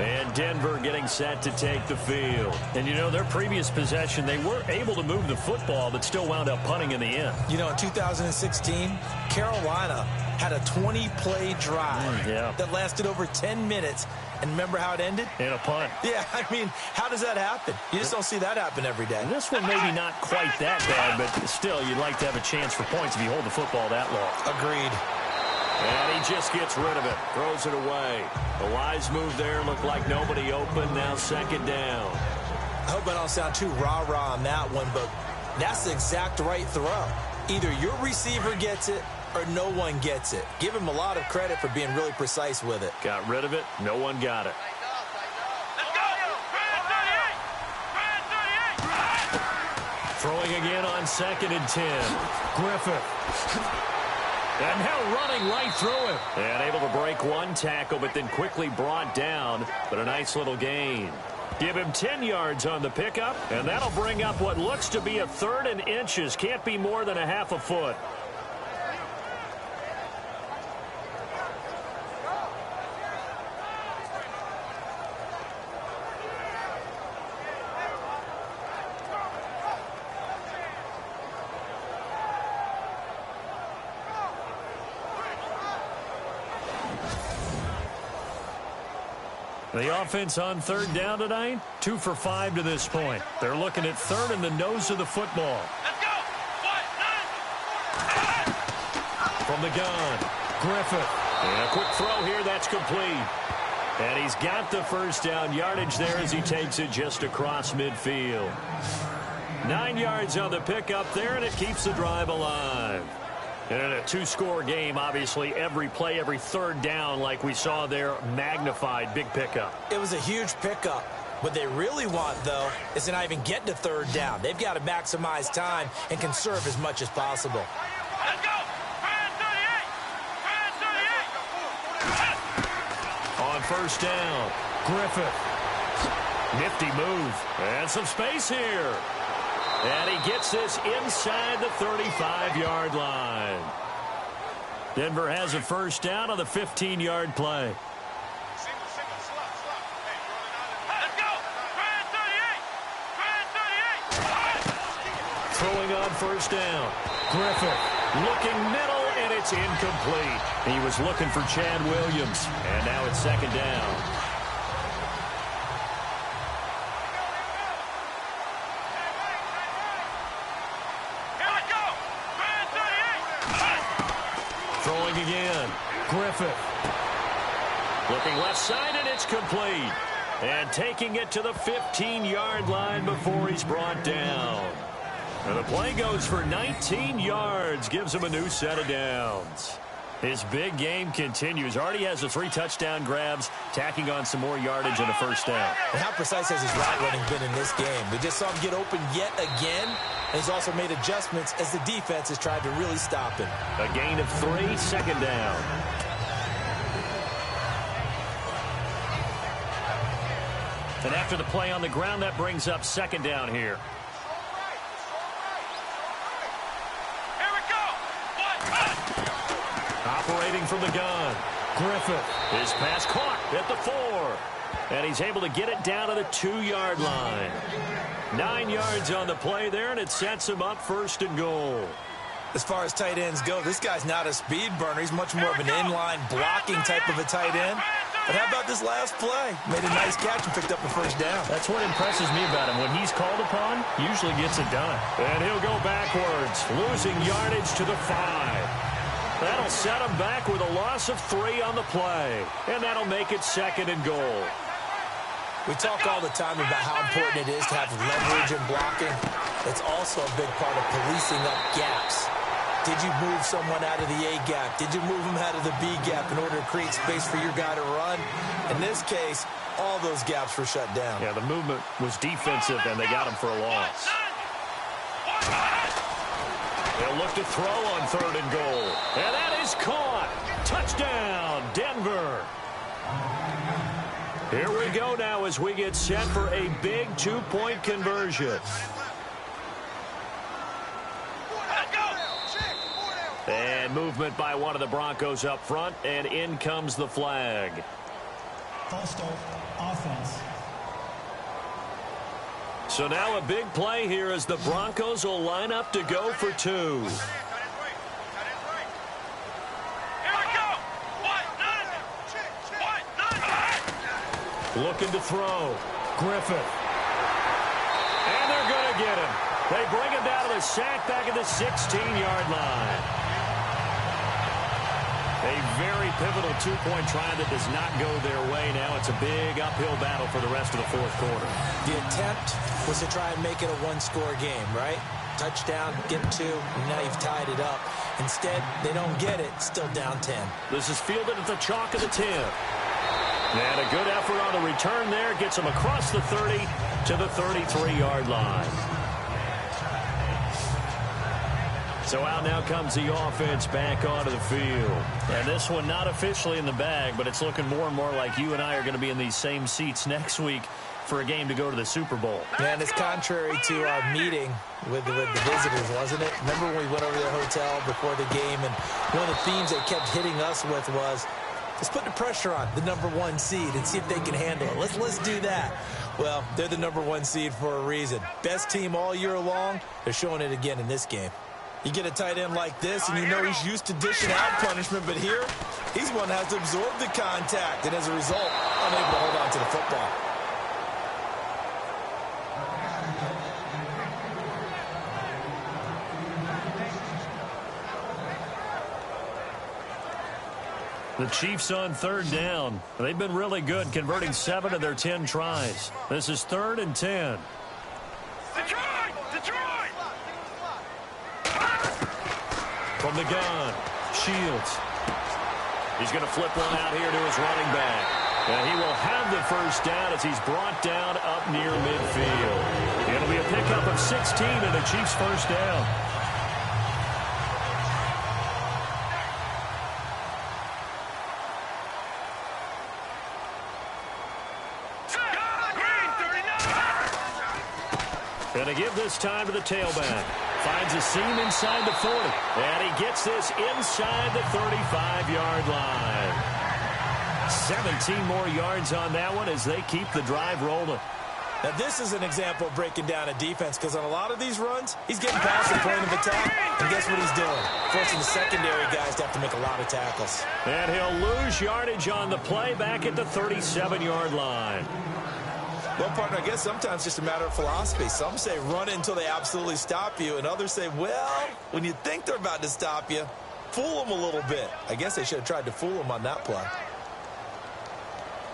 [SPEAKER 2] And Denver getting set to take the field. And, you know, their previous possession, they were able to move the football, but still wound up punting in the end.
[SPEAKER 3] You know, in 2016, Carolina had a 20-play drive that lasted over 10 minutes. And remember how it ended?
[SPEAKER 2] In a punt.
[SPEAKER 3] Yeah, I mean, how does that happen? You just don't see that happen every day.
[SPEAKER 2] This one maybe not quite that bad, but still, you'd like to have a chance for points if you hold the football that long.
[SPEAKER 3] Agreed.
[SPEAKER 2] And he just gets rid of it, throws it away. A wise move there, looked like nobody open, now 2nd down.
[SPEAKER 3] I hope I don't sound too rah-rah on that one, but that's the exact right throw. Either your receiver gets it or no one gets it. Give him a lot of credit for being really precise with it.
[SPEAKER 2] Got rid of it. No one got it.
[SPEAKER 6] Let's go!
[SPEAKER 2] Throwing again on 2nd and 10. Griffith. And now running right through it. And able to break one tackle, but then quickly brought down. But a nice little gain. Give him 10 yards on the pickup, and that'll bring up what looks to be a 3rd and inches. Can't be more than a half a foot. The offense on 3rd down tonight, 2 for 5 to this point. They're looking at 3rd in the nose of the football.
[SPEAKER 6] Let's go!
[SPEAKER 2] From the gun, Griffith. And a quick throw here, that's complete. And he's got the 1st down yardage there as he takes it just across midfield. 9 yards on the pickup there, and it keeps the drive alive. And in a 2-score game, obviously, every play, every 3rd down, like we saw there, magnified, big pickup.
[SPEAKER 3] It was a huge pickup. What they really want, though, is to not even get to 3rd down. They've got to maximize time and conserve as much as possible.
[SPEAKER 6] Let's go!
[SPEAKER 2] On 1st down, Griffith. Nifty move. And some space here. And he gets this inside the 35-yard line. Denver has a 1st down on the 15-yard play.
[SPEAKER 6] Let's go!
[SPEAKER 2] Throwing on 1st down. Griffith looking middle, and it's incomplete. He was looking for Chad Williams. And now it's 2nd down. Throwing again. Griffith. Looking left side, and it's complete. And taking it to the 15-yard line before he's brought down. And the play goes for 19 yards. Gives him a new set of downs. His big game continues. Already has the 3 touchdown grabs, tacking on some more yardage and a 1st down.
[SPEAKER 3] And how precise has his route running been in this game? We just saw him get open yet again. And he's also made adjustments as the defense has tried to really stop him.
[SPEAKER 2] A gain of 3, 2nd down. And after the play on the ground, that brings up 2nd down here. Operating from the gun. Griffith. His pass caught at the 4. And he's able to get it down to the 2-yard line. 9 yards on the play there, and it sets him up 1st and goal.
[SPEAKER 3] As far as tight ends go, this guy's not a speed burner. He's much more of an inline blocking type of a tight end. But how about this last play? Made a nice catch and picked up a 1st down.
[SPEAKER 2] That's what impresses me about him. When he's called upon, usually gets it done. And he'll go backwards, losing yardage to the 5. That'll set him back with a loss of 3 on the play. And that'll make it 2nd and goal.
[SPEAKER 3] We talk all the time about how important it is to have leverage in blocking. It's also a big part of policing up gaps. Did you move someone out of the A gap? Did you move them out of the B gap in order to create space for your guy to run? In this case, all those gaps were shut down.
[SPEAKER 2] Yeah, the movement was defensive, and they got him for a loss. They'll look to throw on 3rd and goal. And that is caught. Touchdown, Denver. Here we go now as we get set for a big 2-point conversion. And movement by one of the Broncos up front, and in comes the flag.
[SPEAKER 4] False start, offense.
[SPEAKER 2] So now a big play here as the Broncos will line up to go for 2. Looking to throw. Griffith. And they're going to get him. They bring him down to the sack back at the 16-yard line. A very pivotal 2-point try that does not go their way. Now it's a big uphill battle for the rest of the 4th quarter.
[SPEAKER 3] The attempt was to try and make it a 1-score game, right? Touchdown, get 2, and now you've tied it up. Instead, they don't get it, still down 10.
[SPEAKER 2] This is fielded at the chalk of the 10. And a good effort on the return there. Gets him across the 30 to the 33-yard line. So out now comes the offense back onto the field. And this one not officially in the bag, but it's looking more and more like you and I are going to be in these same seats next week for a game to go to the Super Bowl.
[SPEAKER 3] And it's contrary to our meeting with the visitors, wasn't it? Remember when we went over to their hotel before the game, and one of the themes they kept hitting us with was, let's put the pressure on the #1 seed and see if they can handle it. Let's do that. Well, they're the #1 seed for a reason. Best team all year long. They're showing it again in this game. You get a tight end like this, and you know he's used to dishing out punishment, but here, he's one that has to absorb the contact, and as a result, unable to hold on to the football.
[SPEAKER 2] The Chiefs on 3rd down. They've been really good, converting 7 of their 10 tries. This is 3rd and 10.
[SPEAKER 6] Detroit!
[SPEAKER 2] From the gun, Shields. He's going to flip one out here to his running back. And he will have the 1st down as he's brought down up near midfield. It'll be a pickup of 16 and the Chiefs' 1st down. Going to give this time to the tailback. Finds a seam inside the 40. And he gets this inside the 35-yard line. 17 more yards on that one as they keep the drive rolling.
[SPEAKER 3] Now, this is an example of breaking down a defense, because on a lot of these runs, he's getting past the point of attack, and guess what he's doing? Forcing the secondary guys to have to make a lot of tackles.
[SPEAKER 2] And he'll lose yardage on the play back at the 37-yard line.
[SPEAKER 3] Well, partner, I guess sometimes it's just a matter of philosophy. Some say run it until they absolutely stop you, and others say, well, when you think they're about to stop you, fool them a little bit. I guess they should have tried to fool them on that play.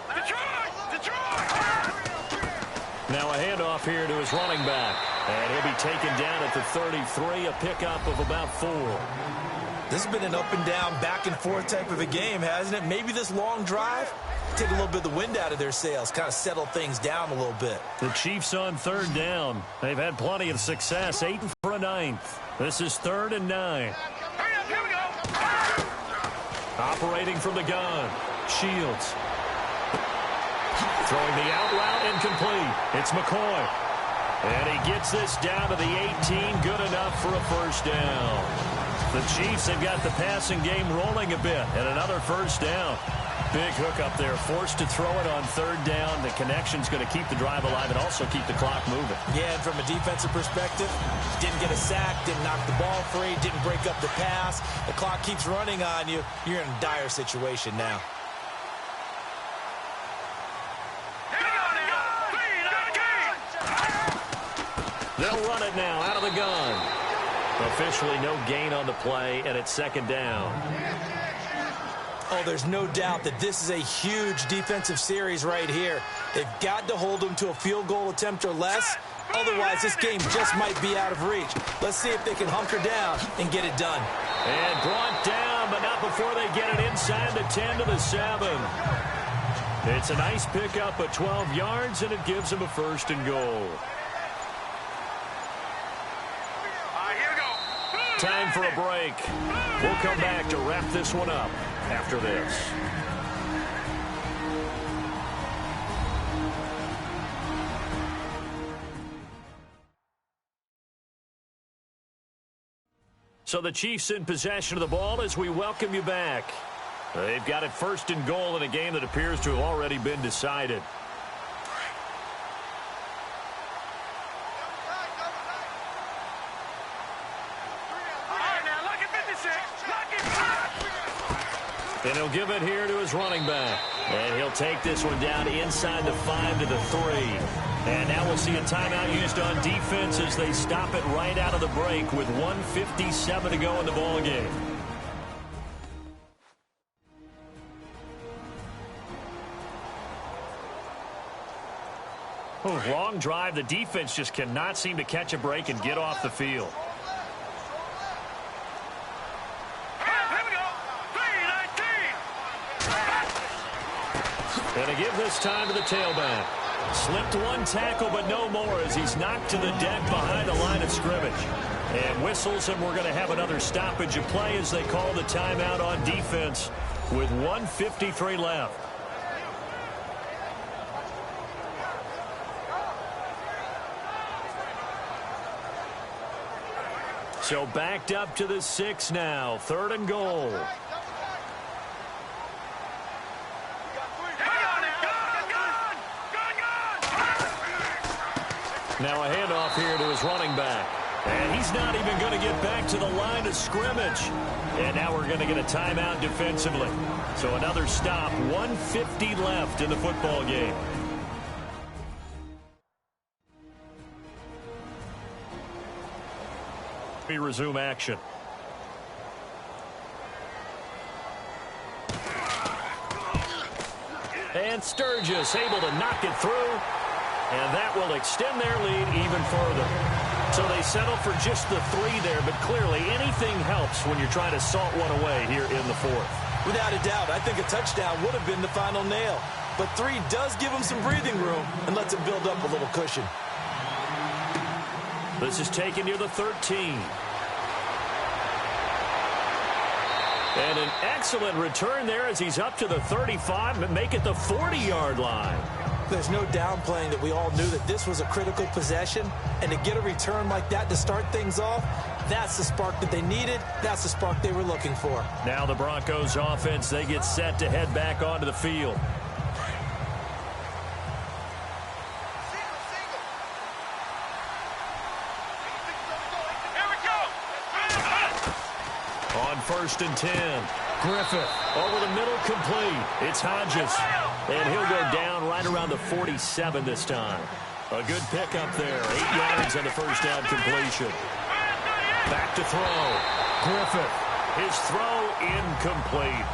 [SPEAKER 6] Detroit!
[SPEAKER 2] Now a handoff here to his running back. And he'll be taken down at the 33, a pickup of about 4.
[SPEAKER 3] This has been an up and down, back and forth type of a game, hasn't it? Maybe this long drive, take a little bit of the wind out of their sails, kind of settle things down a little bit.
[SPEAKER 2] The Chiefs on 3rd down. They've had plenty of success, 8 for a 9th. This is 3rd and 9.
[SPEAKER 6] Hurry up, here we go.
[SPEAKER 2] Operating from the gun, Shields. Throwing the out route incomplete. It's McCoy. And he gets this down to the 18, good enough for a 1st down. The Chiefs have got the passing game rolling a bit, and another first down. Big hook up there, forced to throw it on third down. The connection's going to keep the drive alive and also keep the clock moving.
[SPEAKER 3] Yeah, and from a defensive perspective, didn't get a sack, didn't knock the ball free, didn't break up the pass. The clock keeps running on you. You're in a dire situation now.
[SPEAKER 2] They'll run it now out of the gun. Officially no gain on the play, and it's second down.
[SPEAKER 3] Oh, there's no doubt that this is a huge defensive series right here. They've got to hold them to a field goal attempt or less. Otherwise, this game just might be out of reach. Let's see if they can hunker down and get it done.
[SPEAKER 2] And brought down, but not before they get it inside the 10 to the 7. It's a nice pickup of 12 yards, and it gives them a first and goal. Time for a break. We'll come back to wrap this one up after this. So the Chiefs in possession of the ball as we welcome you back. They've got it first and goal in a game that appears to have already been decided. And he'll give it here to his running back. And he'll take this one down inside the 5 to the 3. And now we'll see a timeout used on defense as they stop it right out of the break with 1:57 to go in the ball game. Oh, long drive. The defense just cannot seem to catch a break and get off the field. And to give this time to the tailback. Slipped one tackle, but no more as he's knocked to the deck behind the line of scrimmage. And whistles, and we're going to have another stoppage of play as they call the timeout on defense with 1:53 left. So backed up to the 6 now. 3rd and goal. Now a handoff here to his running back. And he's not even going to get back to the line of scrimmage. And now we're going to get a timeout defensively. So another stop. 1:50 left in the football game. We resume action. And Sturgis able to knock it through. And that will extend their lead even further. So they settle for just the 3 there, but clearly anything helps when you're trying to salt one away here in the 4th.
[SPEAKER 3] Without a doubt, I think a touchdown would have been the final nail. But 3 does give them some breathing room and lets them build up a little cushion.
[SPEAKER 2] This is taken near the 13. And an excellent return there as he's up to the 35 and make it the 40-yard line.
[SPEAKER 3] There's no downplaying that we all knew that this was a critical possession, and to get a return like that to start things off, that's the spark that they needed. That's the spark they were looking for.
[SPEAKER 2] Now the Broncos offense, they get set to head back onto the field. On 1st and 10. Griffith over the middle, complete. It's Hodges. And he'll go down right around the 47 this time. A good pickup there. 8 yards on the first down completion. Back to throw. Griffith. His throw incomplete.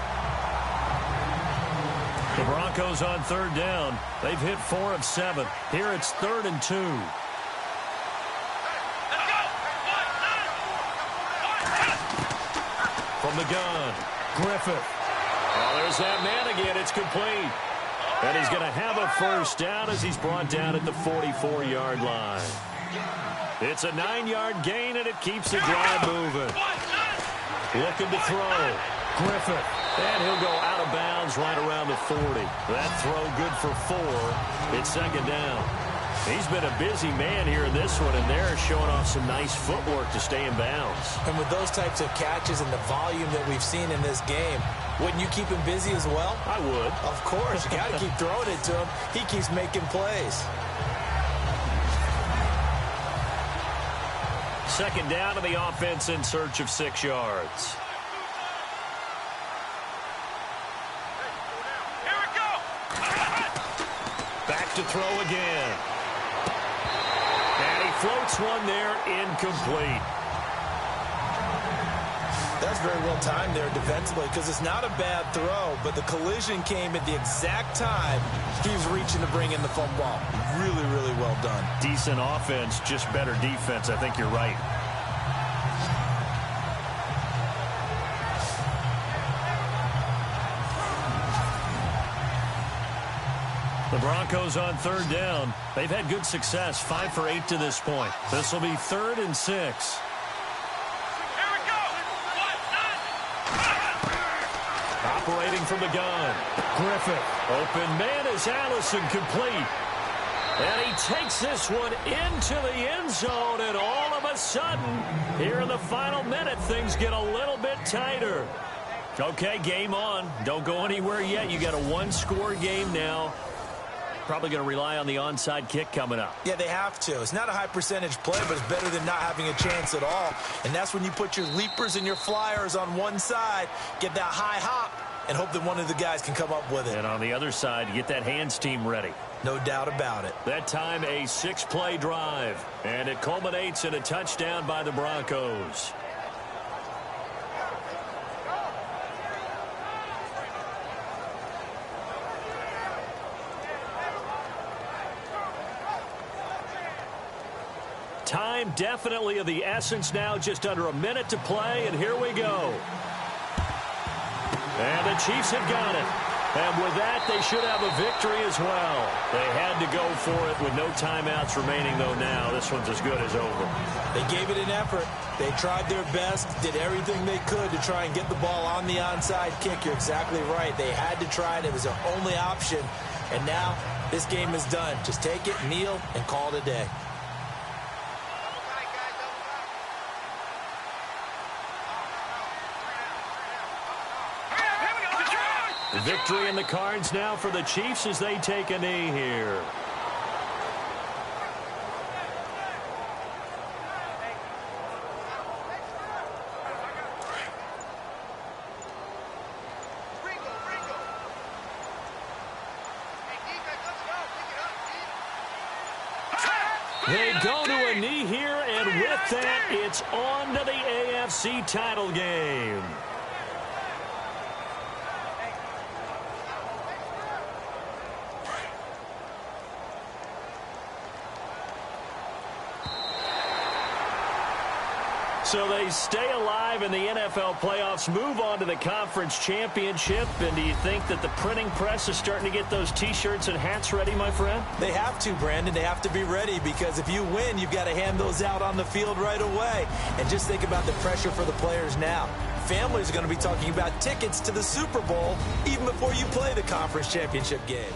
[SPEAKER 2] The Broncos on 3rd down. They've hit 4 of 7. Here it's 3rd and 2. From the gun. Griffith. Oh, there's that man again. It's complete. And he's going to have a first down as he's brought down at the 44-yard line. It's a 9-yard gain, and it keeps the drive moving. Looking to throw. Griffith. And he'll go out of bounds right around the 40. That throw good for 4. It's 2nd down. He's been a busy man here in this one, and they're showing off some nice footwork to stay in bounds.
[SPEAKER 3] And with those types of catches and the volume that we've seen in this game, wouldn't you keep him busy as well?
[SPEAKER 2] I would.
[SPEAKER 3] Of course. You got to keep throwing it to him. He keeps making plays.
[SPEAKER 2] Second down to the offense in search of 6 yards.
[SPEAKER 6] Here we go.
[SPEAKER 2] Back to throw again. And he floats one there, incomplete.
[SPEAKER 3] That's very well timed there defensively because it's not a bad throw, but the collision came at the exact time he was reaching to bring in the football. Really, really well done.
[SPEAKER 2] Decent offense, just better defense. I think you're right. The Broncos on third down. They've had good success, 5 for 8 to this point. This will be 3rd and 6. Operating from the gun. Griffith. Open man is Allison, complete. And he takes this one into the end zone, and all of a sudden, here in the final minute, things get a little bit tighter. Okay, game on. Don't go anywhere yet. You got a one-score game now. Probably going to rely on the onside kick coming up.
[SPEAKER 3] Yeah, they have to. It's not a high percentage play, but it's better than not having a chance at all. And that's when you put your leapers and your flyers on one side, get that high hop, and hope that one of the guys can come up with it.
[SPEAKER 2] And on the other side, you get that hands team ready.
[SPEAKER 3] No doubt about it.
[SPEAKER 2] That time, a 6-play drive. And it culminates in a touchdown by the Broncos. Time definitely of the essence now, just under a minute to play, and here we go. And the Chiefs have got it. And with that, they should have a victory as well. They had to go for it with no timeouts remaining, though now. This one's as good as over.
[SPEAKER 3] They gave it an effort. They tried their best, did everything they could to try and get the ball on the onside kick. You're exactly right. They had to try it. It was their only option. And now this game is done. Just take it, kneel, and call it a day.
[SPEAKER 2] Victory in the cards now for the Chiefs as they take a knee here. They go to a knee here, and with that, it's on to the AFC title game. So they stay alive in the NFL playoffs, move on to the conference championship. And do you think that the printing press is starting to get those T-shirts and hats ready, my friend?
[SPEAKER 3] They have to, Brandon. They have to be ready because if you win, you've got to hand those out on the field right away. And just think about the pressure for the players now. Families are going to be talking about tickets to the Super Bowl even before you play the conference championship game.